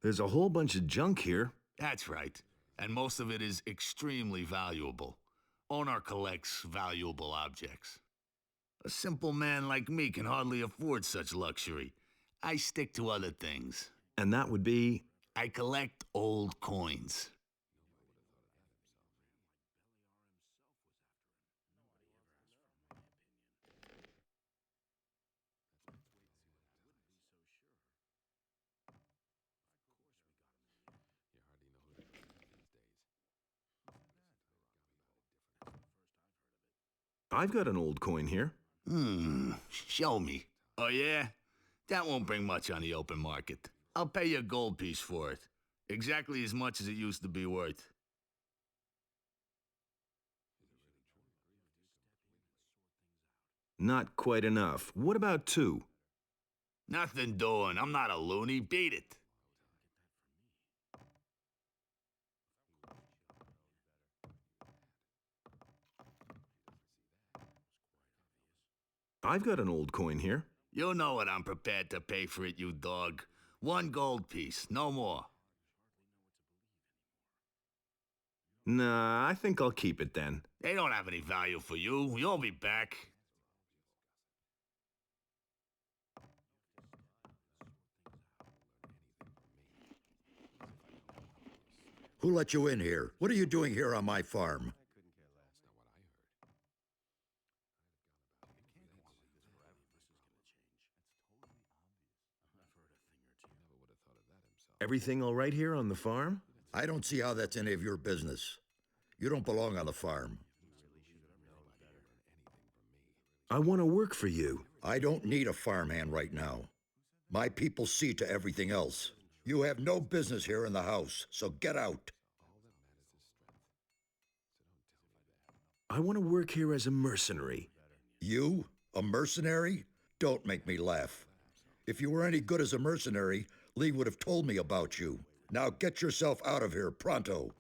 There's a whole bunch of junk here. That's right, and most of it is extremely valuable. Onar collects valuable objects. A simple man like me can hardly afford such luxury. I stick to other things. And that would be? I collect old coins. I've got an old coin here. Show me. Oh, yeah? That won't bring much on the open market. I'll pay you a gold piece for it. Exactly as much as it used to be worth. Not quite enough. What about 2? Nothing doing. I'm not a loony. Beat it. I've got an old coin here. You know what I'm prepared to pay for it, you dog. 1 gold piece, no more. Nah, I think I'll keep it then. They don't have any value for you. You'll be back. Who let you in here? What are you doing here on my farm? Everything all right here on the farm? I don't see how that's any of your business. You don't belong on the farm. I want to work for you. I don't need a farmhand right now. My people see to everything else. You have no business here in the house, so get out. I want to work here as a mercenary. You? A mercenary? Don't make me laugh. If you were any good as a mercenary, Lee would have told me about you. Now get yourself out of here, pronto.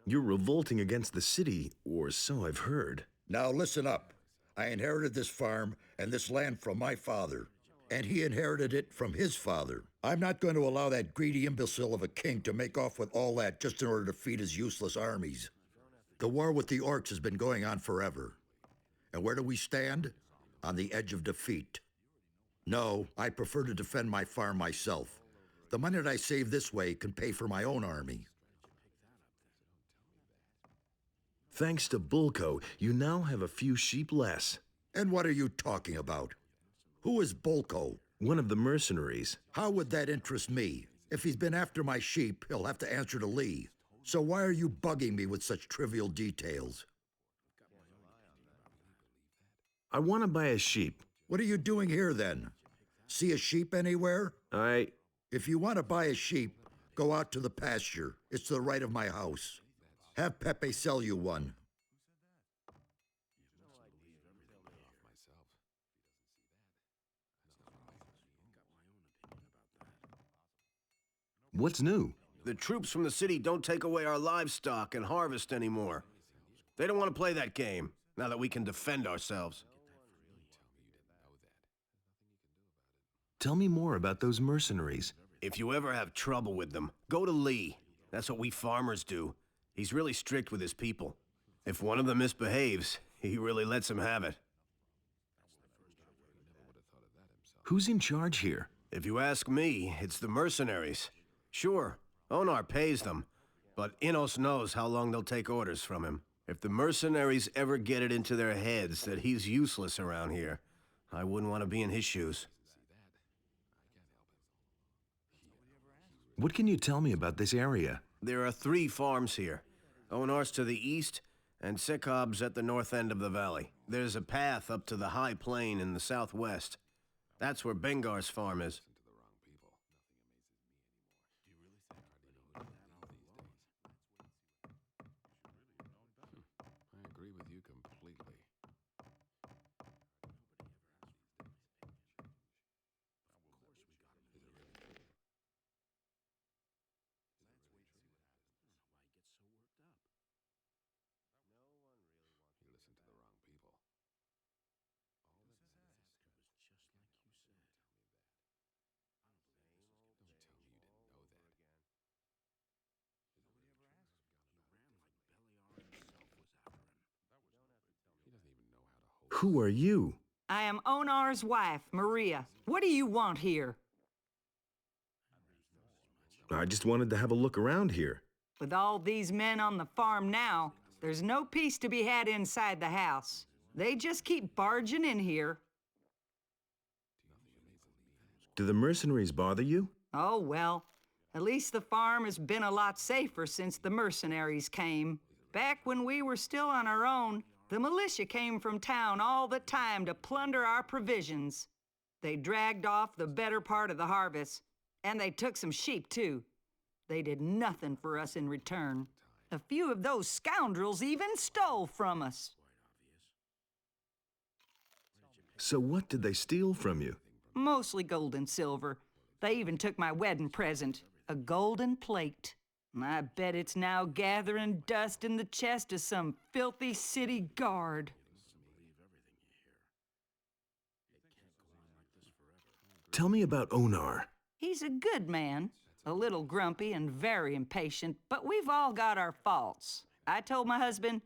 You're revolting against the city, or so I've heard. Now listen up. I inherited this farm and this land from my father, and he inherited it from his father. I'm not going to allow that greedy imbecile of a king to make off with all that just in order to feed his useless armies. The war with the orcs has been going on forever. And where do we stand? on the edge of defeat. No, I prefer to defend my farm myself. The money that I save this way can pay for my own army. Thanks to Bulko, you now have a few sheep less. And what are you talking about? Who is Bulko? One of the mercenaries. How would that interest me? If he's been after my sheep, he'll have to answer to Lee. So why are you bugging me with such trivial details? I want to buy a sheep. What are you doing here, then? See a sheep anywhere? If you want to buy a sheep, go out to the pasture. It's to the right of my house. Have Pepe sell you one. What's new? The troops from the city don't take away our livestock and harvest anymore. They don't want to play that game, now that we can defend ourselves. Tell me more about those mercenaries. If you ever have trouble with them, go to Lee. That's what we farmers do. He's really strict with his people. If one of them misbehaves, he really lets him have it. Who's in charge here? If you ask me, it's the mercenaries. Sure, Onar pays them, but Innos knows how long they'll take orders from him. If the mercenaries ever get it into their heads that he's useless around here, I wouldn't want to be in his shoes. What can you tell me about this area? There are 3 farms here. Onar's to the east, and Sekob's at the north end of the valley. There's a path up to the high plain in the southwest. That's where Bengar's farm is. I agree with you completely. You listen to the wrong people. Who are you? I am Onar's wife, Maria. What do you want here? I just wanted to have a look around here. With all these men on the farm now, there's no peace to be had inside the house. They just keep barging in here. Do the mercenaries bother you? Oh, well, at least the farm has been a lot safer since the mercenaries came. Back when we were still on our own, the militia came from town all the time to plunder our provisions. They dragged off the better part of the harvest, and they took some sheep, too. They did nothing for us in return. A few of those scoundrels even stole from us. So what did they steal from you? Mostly gold and silver. They even took my wedding present, a golden plate. I bet it's now gathering dust in the chest of some filthy city guard. Tell me about Onar. He's a good man, a little grumpy and very impatient, but we've all got our faults. I told my husband,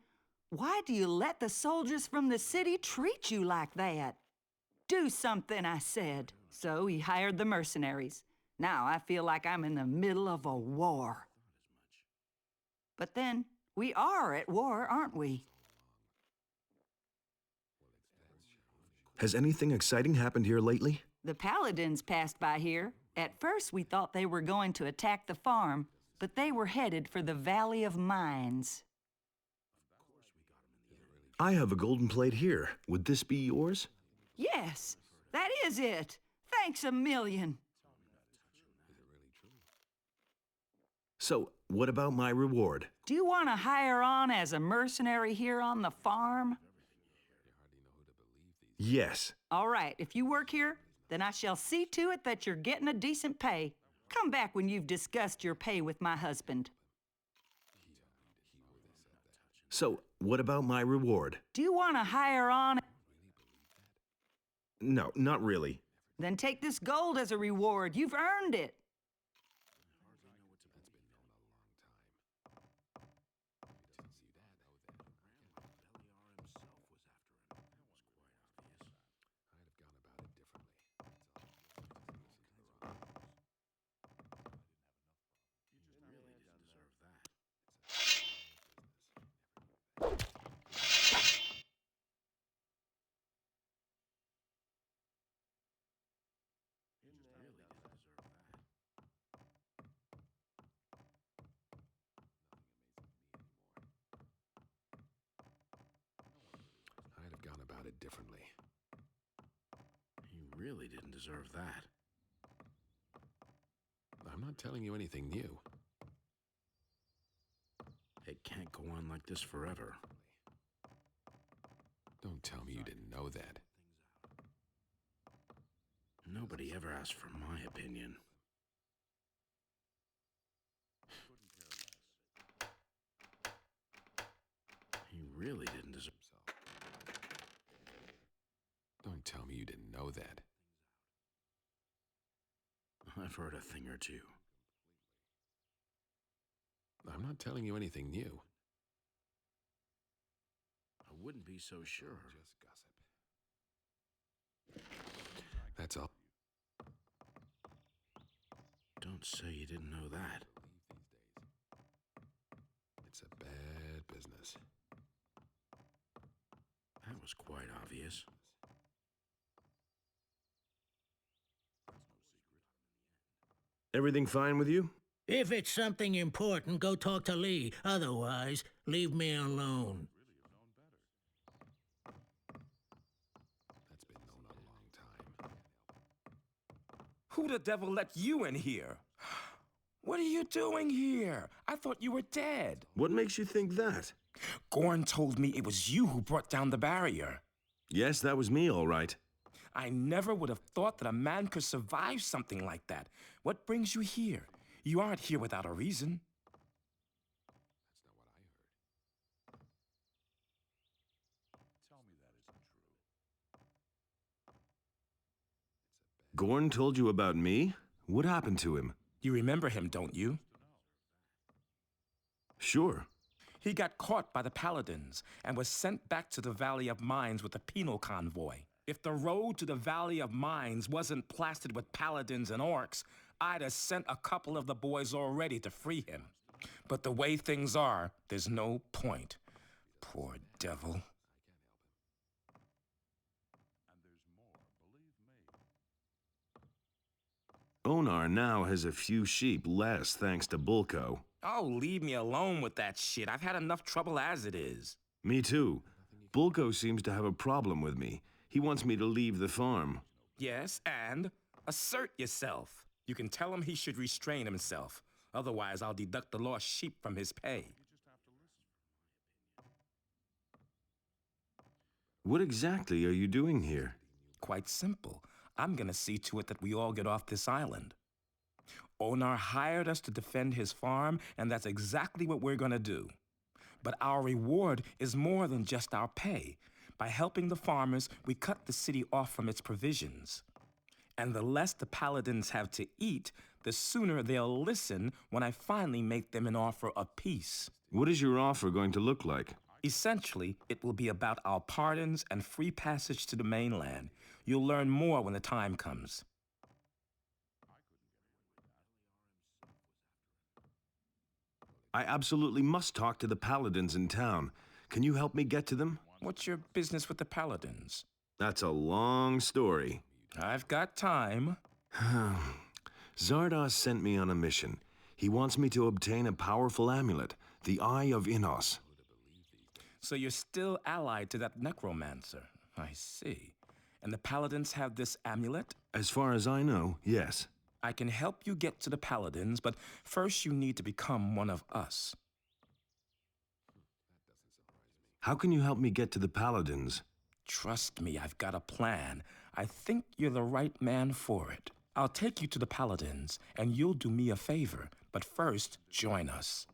"Why do you let the soldiers from the city treat you like that?" "Do something," I said. So he hired the mercenaries. Now I feel like I'm in the middle of a war. But then, we are at war, aren't we? Has anything exciting happened here lately? The paladins passed by here. At first, we thought they were going to attack the farm, but they were headed for the Valley of Mines. I have a golden plate here. Would this be yours? Yes, that is it. Thanks a million. So, what about my reward? Do you want to hire on as a mercenary here on the farm? Yes. All right, if you work here, then I shall see to it that you're getting a decent pay. Come back when you've discussed your pay with my husband. So, what about my reward? Do you want to hire on? No, not really. Then take this gold as a reward. You've earned it. differently. He really didn't deserve that. I'm not telling you anything new. It can't go on like this forever. Don't tell me you didn't know that. Nobody ever asked for my opinion. He really didn't deserve himself. Don't tell me you didn't know that. I've heard a thing or two. I'm not telling you anything new. I wouldn't be so sure. Just gossip. That's all. Don't say you didn't know that. It's a bad business. That was quite obvious. Everything fine with you? If it's something important, go talk to Lee. Otherwise, leave me alone. That's been known a long time. Who the devil let you in here? What are you doing here? I thought you were dead. What makes you think that? Gorn told me it was you who brought down the barrier. Yes, that was me, all right. I never would have thought that a man could survive something like that. What brings you here? You aren't here without a reason. Gorn told you about me? What happened to him? You remember him, don't you? Sure. He got caught by the Paladins and was sent back to the Valley of Mines with a penal convoy. If the road to the Valley of Mines wasn't plastered with Paladins and Orcs, I'd have sent a couple of the boys already to free him. But the way things are, there's no point. Poor devil. Onar now has a few sheep less thanks to Bulko. Oh, leave me alone with that shit. I've had enough trouble as it is. Me too. Bulko seems to have a problem with me. He wants me to leave the farm. Yes, and assert yourself. You can tell him he should restrain himself. Otherwise, I'll deduct the lost sheep from his pay. What exactly are you doing here? Quite simple. I'm gonna see to it that we all get off this island. Onar hired us to defend his farm, and that's exactly what we're gonna do. But our reward is more than just our pay. By helping the farmers, we cut the city off from its provisions. And the less the Paladins have to eat, the sooner they'll listen when I finally make them an offer of peace. What is your offer going to look like? Essentially, it will be about our pardons and free passage to the mainland. You'll learn more when the time comes. I absolutely must talk to the Paladins in town. Can you help me get to them? What's your business with the Paladins? That's a long story. I've got time. Zardoz sent me on a mission. He wants me to obtain a powerful amulet, the Eye of Innos. So you're still allied to that necromancer. I see. And the Paladins have this amulet? As far as I know, yes. I can help you get to the Paladins, but first you need to become one of us. How can you help me get to the Paladins? Trust me, I've got a plan. I think you're the right man for it. I'll take you to the Paladins, and you'll do me a favor. But first, join us.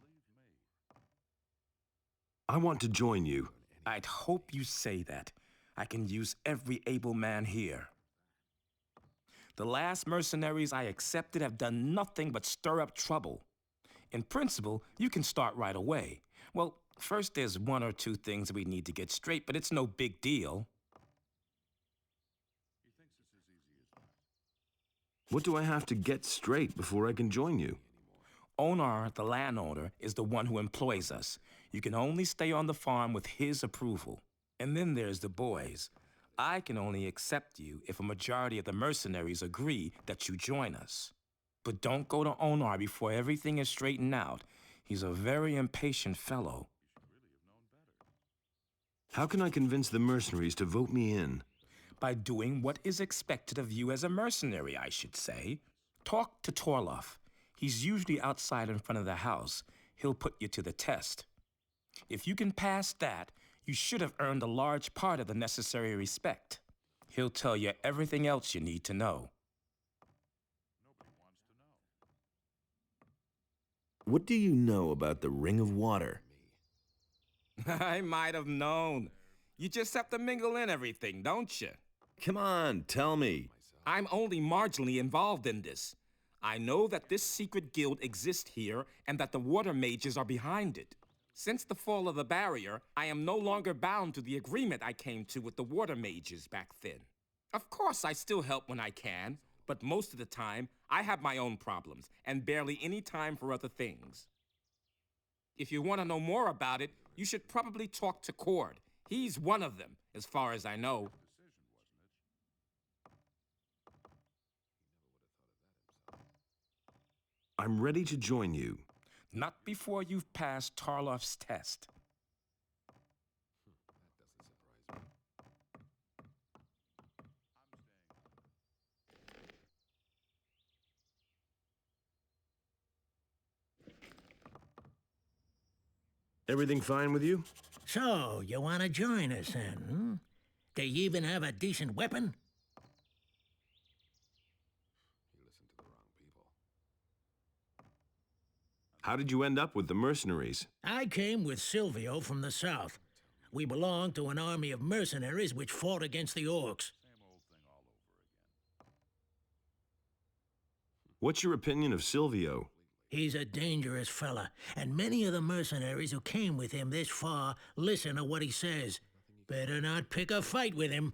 I want to join you. I'd hope you say that. I can use every able man here. The last mercenaries I accepted have done nothing but stir up trouble. In principle, you can start right away. Well, first there's one or two things we need to get straight, but it's no big deal. What do I have to get straight before I can join you? Onar, the landowner, is the one who employs us. You can only stay on the farm with his approval. And then there's the boys. I can only accept you if a majority of the mercenaries agree that you join us. But don't go to Onar before everything is straightened out. He's a very impatient fellow. How can I convince the mercenaries to vote me in? By doing what is expected of you as a mercenary, I should say. Talk to Torloff. He's usually outside in front of the house. He'll put you to the test. If you can pass that, you should have earned a large part of the necessary respect. He'll tell you everything else you need to know. What do you know about the Ring of Water? I might have known. You just have to mingle in everything, don't you? Come on, tell me. I'm only marginally involved in this. I know that this secret guild exists here and that the water mages are behind it. Since the fall of the barrier, I am no longer bound to the agreement I came to with the water mages back then. Of course, I still help when I can, but most of the time, I have my own problems and barely any time for other things. If you want to know more about it, you should probably talk to Cord. He's one of them, as far as I know. I'm ready to join you. Not before you've passed Tarloff's test. Everything fine with you? So, you want to join us then, hmm? Do you even have a decent weapon? How did you end up with the mercenaries? I came with Silvio from the south. We belong to an army of mercenaries which fought against the orcs. What's your opinion of Silvio? He's a dangerous fella, and many of the mercenaries who came with him this far listen to what he says. Better not pick a fight with him.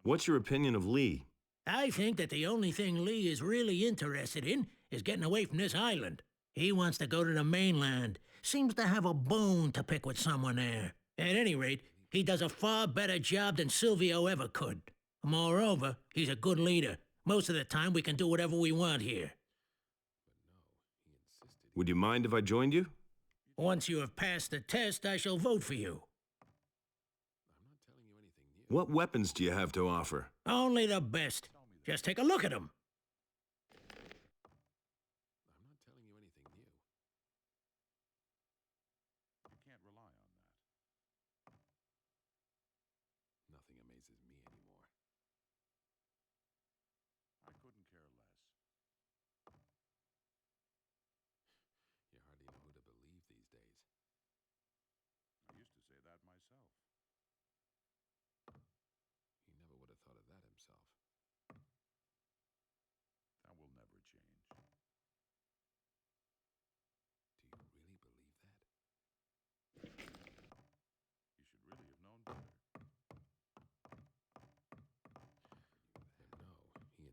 What's your opinion of Lee? I think that the only thing Lee is really interested in is getting away from this island. He wants to go to the mainland. Seems to have a bone to pick with someone there. At any rate, he does a far better job than Silvio ever could. Moreover, he's a good leader. Most of the time, we can do whatever we want here. Would you mind if I joined you? Once you have passed the test, I shall vote for you. What weapons do you have to offer? Only the best. Just take a look at them.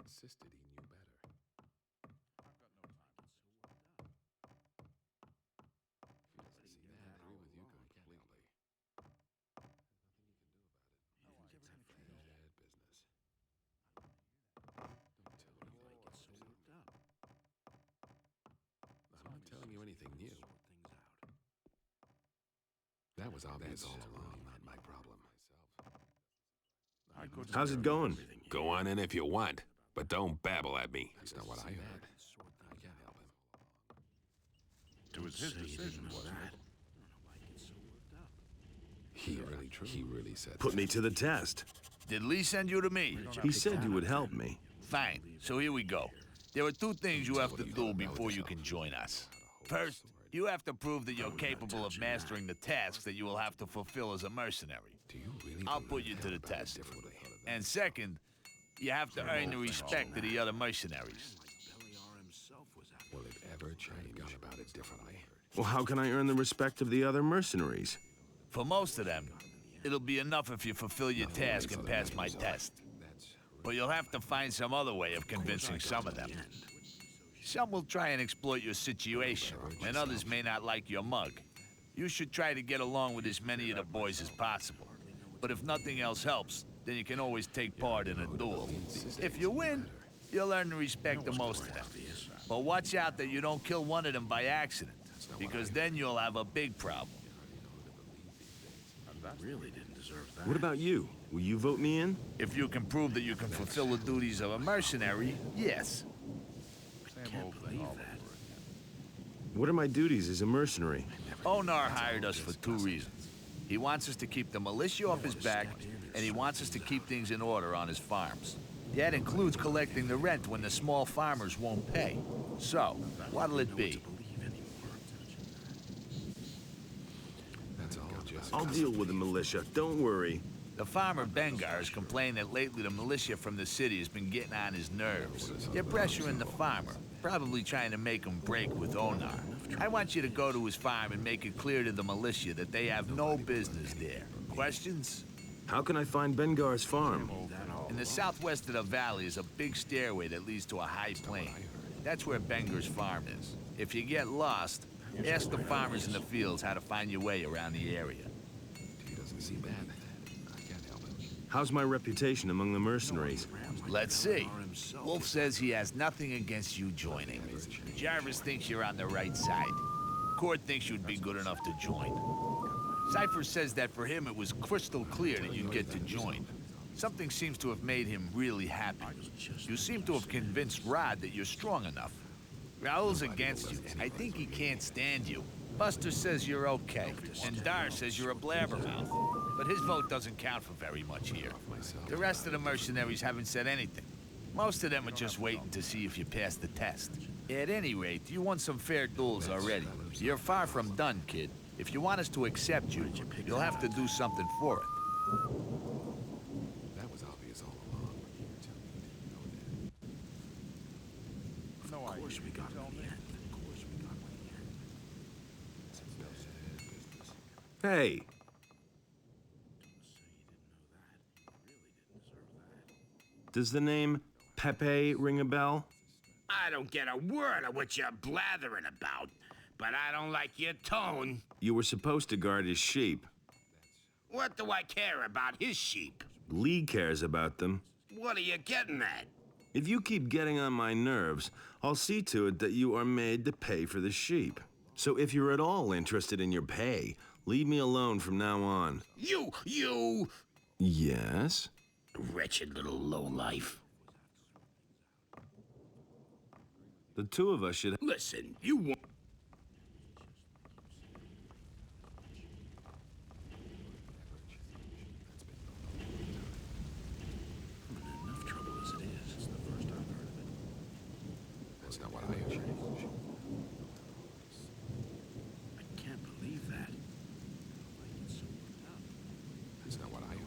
Insisted he knew better. I've got no time. He doesn't seem to agree with you completely. There's nothing you can do about it. Bad business. Don't tell me like it's so worked up. I'm not telling you anything new. That was obvious all along, not my problem. How's it going? Go on in if you want. But don't babble at me. That's not what I heard. I can't help him. It was his decision, wasn't it? He really said Put me to the test. Did Lee send you to me? He said you would help me. Fine. So here we go. There are two things you have to do before you can join us. First, you have to prove that you're capable of mastering the tasks that you will have to fulfill as a mercenary. I'll put you to the test. And second, you have to earn the respect of the other mercenaries. Will it ever change? I've gone about it differently. Well, how can I earn the respect of the other mercenaries? For most of them, it'll be enough if you fulfill your task and pass my test. But you'll have to find some other way of convincing some of them. Some will try and exploit your situation, and others may not like your mug. You should try to get along with as many of the boys as possible. But if nothing else helps, then you can always take part in a duel. If you win, you'll earn the respect of most of them. But watch out that you don't kill one of them by accident, because then you'll have a big problem. Really didn't deserve that. What about you? Will you vote me in? If you can prove that you can fulfill the duties of a mercenary, yes. I can't believe that. What are my duties as a mercenary? Onar hired us for 2 reasons. He wants us to keep the militia off his back, and he wants us to keep things in order on his farms. That includes collecting the rent when the small farmers won't pay. So, what'll it be? That's all just... I'll deal with the militia, don't worry. The farmer Bengar has complained that lately the militia from the city has been getting on his nerves. They're pressuring the farmer, probably trying to make him break with Onar. I want you to go to his farm and make it clear to the militia that they have no business there. Questions? How can I find Bengar's farm? In the southwest of the valley is a big stairway that leads to a high plain. That's where Bengar's farm is. If you get lost, ask the farmers in the fields how to find your way around the area. He doesn't see that. I can't help it. How's my reputation among the mercenaries? Let's see. Wolf says he has nothing against you joining. Jarvis thinks you're on the right side. Cord thinks you'd be good enough to join. Cypher says that for him it was crystal clear that you'd get to join. Something seems to have made him really happy. You seem to have convinced Rod that you're strong enough. Raoul's against you. I think he can't stand you. Buster says you're okay, and Dar says you're a blabbermouth. But his vote doesn't count for very much here. The rest of the mercenaries haven't said anything. Most of them are just waiting to see if you pass the test. At any rate, you won some fair duels already. You're far from done, kid. If you want us to accept you, you'll have to do something for it. That was obvious all along. Of course we got him in the end. Of course we got him in the end. Hey! Does the name Pepe ring a bell? I don't get a word of what you're blathering about, but I don't like your tone. You were supposed to guard his sheep. What do I care about his sheep? Lee cares about them. What are you getting at? If you keep getting on my nerves, I'll see to it that you are made to pay for the sheep. So if you're at all interested in your pay, leave me alone from now on. You! Yes? Wretched little lowlife. The two of us should... Listen, you want... Enough trouble as it is. It's the first I've heard of it. That's not what I heard. I can't believe that. That's not what I heard.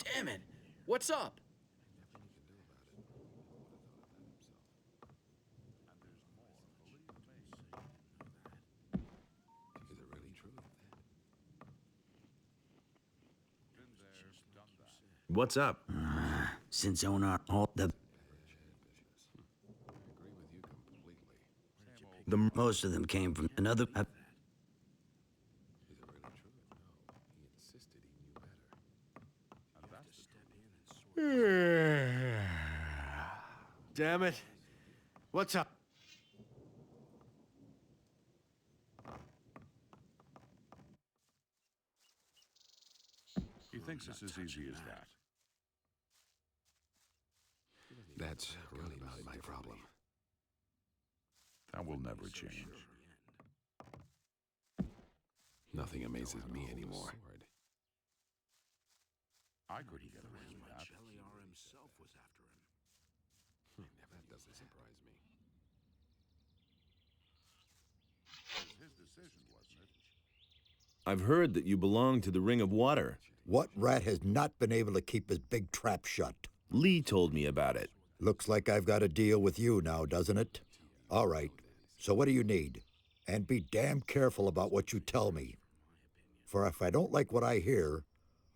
Damn it! What's up? Is it really true? What's up? Since Onar, all the most of them came from another. Damn it. What's up? He thinks it's as easy as that. That's really not my problem. That will never change. Nothing amazes me anymore. I couldn't get away with that. Ch1 himself was after him. That doesn't surprise me. It was his decision, wasn't it? I've heard that you belong to the Ring of Water. What rat has not been able to keep his big trap shut? Lee told me about it. Looks like I've got a deal with you now, doesn't it? All right. So what do you need? And be damn careful about what you tell me. For if I don't like what I hear,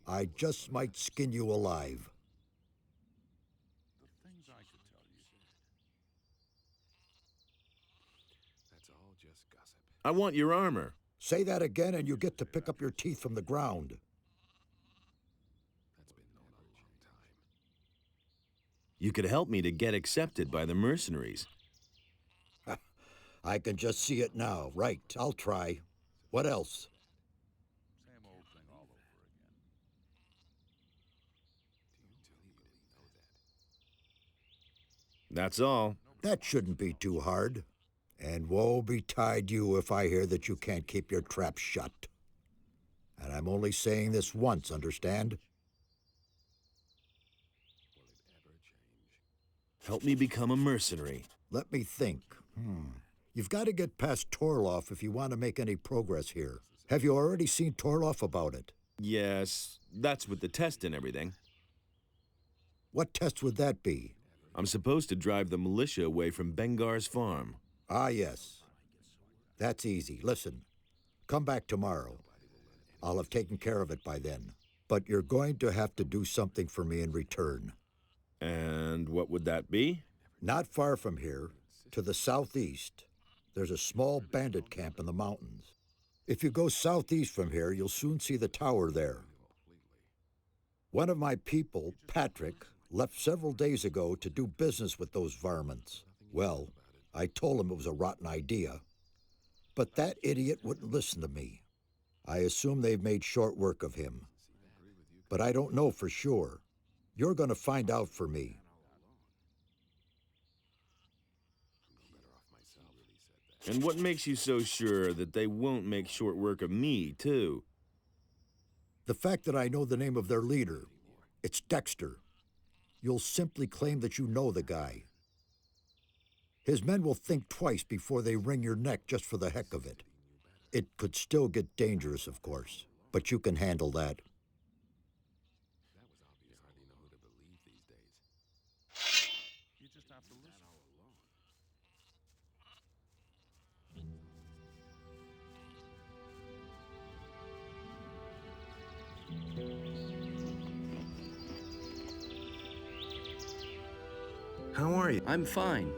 I just might skin you alive. The things I could tell you. That's all just gossip. I want your armor. Say that again and you get to pick up your teeth from the ground. That's been known a long time. You could help me to get accepted by the mercenaries. I can just see it now. Right, I'll try. What else? That's all. That shouldn't be too hard. And woe betide you if I hear that you can't keep your trap shut. And I'm only saying this once, understand? Help me become a mercenary. Let me think. You've got to get past Torloff if you want to make any progress here. Have you already seen Torloff about it? Yes, that's with the test and everything. What test would that be? I'm supposed to drive the militia away from Bengar's farm. Ah, yes. That's easy. Listen, come back tomorrow. I'll have taken care of it by then. But you're going to have to do something for me in return. And what would that be? Not far from here, to the southeast, there's a small bandit camp in the mountains. If you go southeast from here, you'll soon see the tower there. One of my people, Patrick, left several days ago to do business with those varmints. Well, I told him it was a rotten idea. But that idiot wouldn't listen to me. I assume they've made short work of him. But I don't know for sure. You're going to find out for me. And what makes you so sure that they won't make short work of me, too? The fact that I know the name of their leader. It's Dexter. You'll simply claim that you know the guy. His men will think twice before they wring your neck just for the heck of it. It could still get dangerous, of course, but you can handle that. How are you? I'm fine.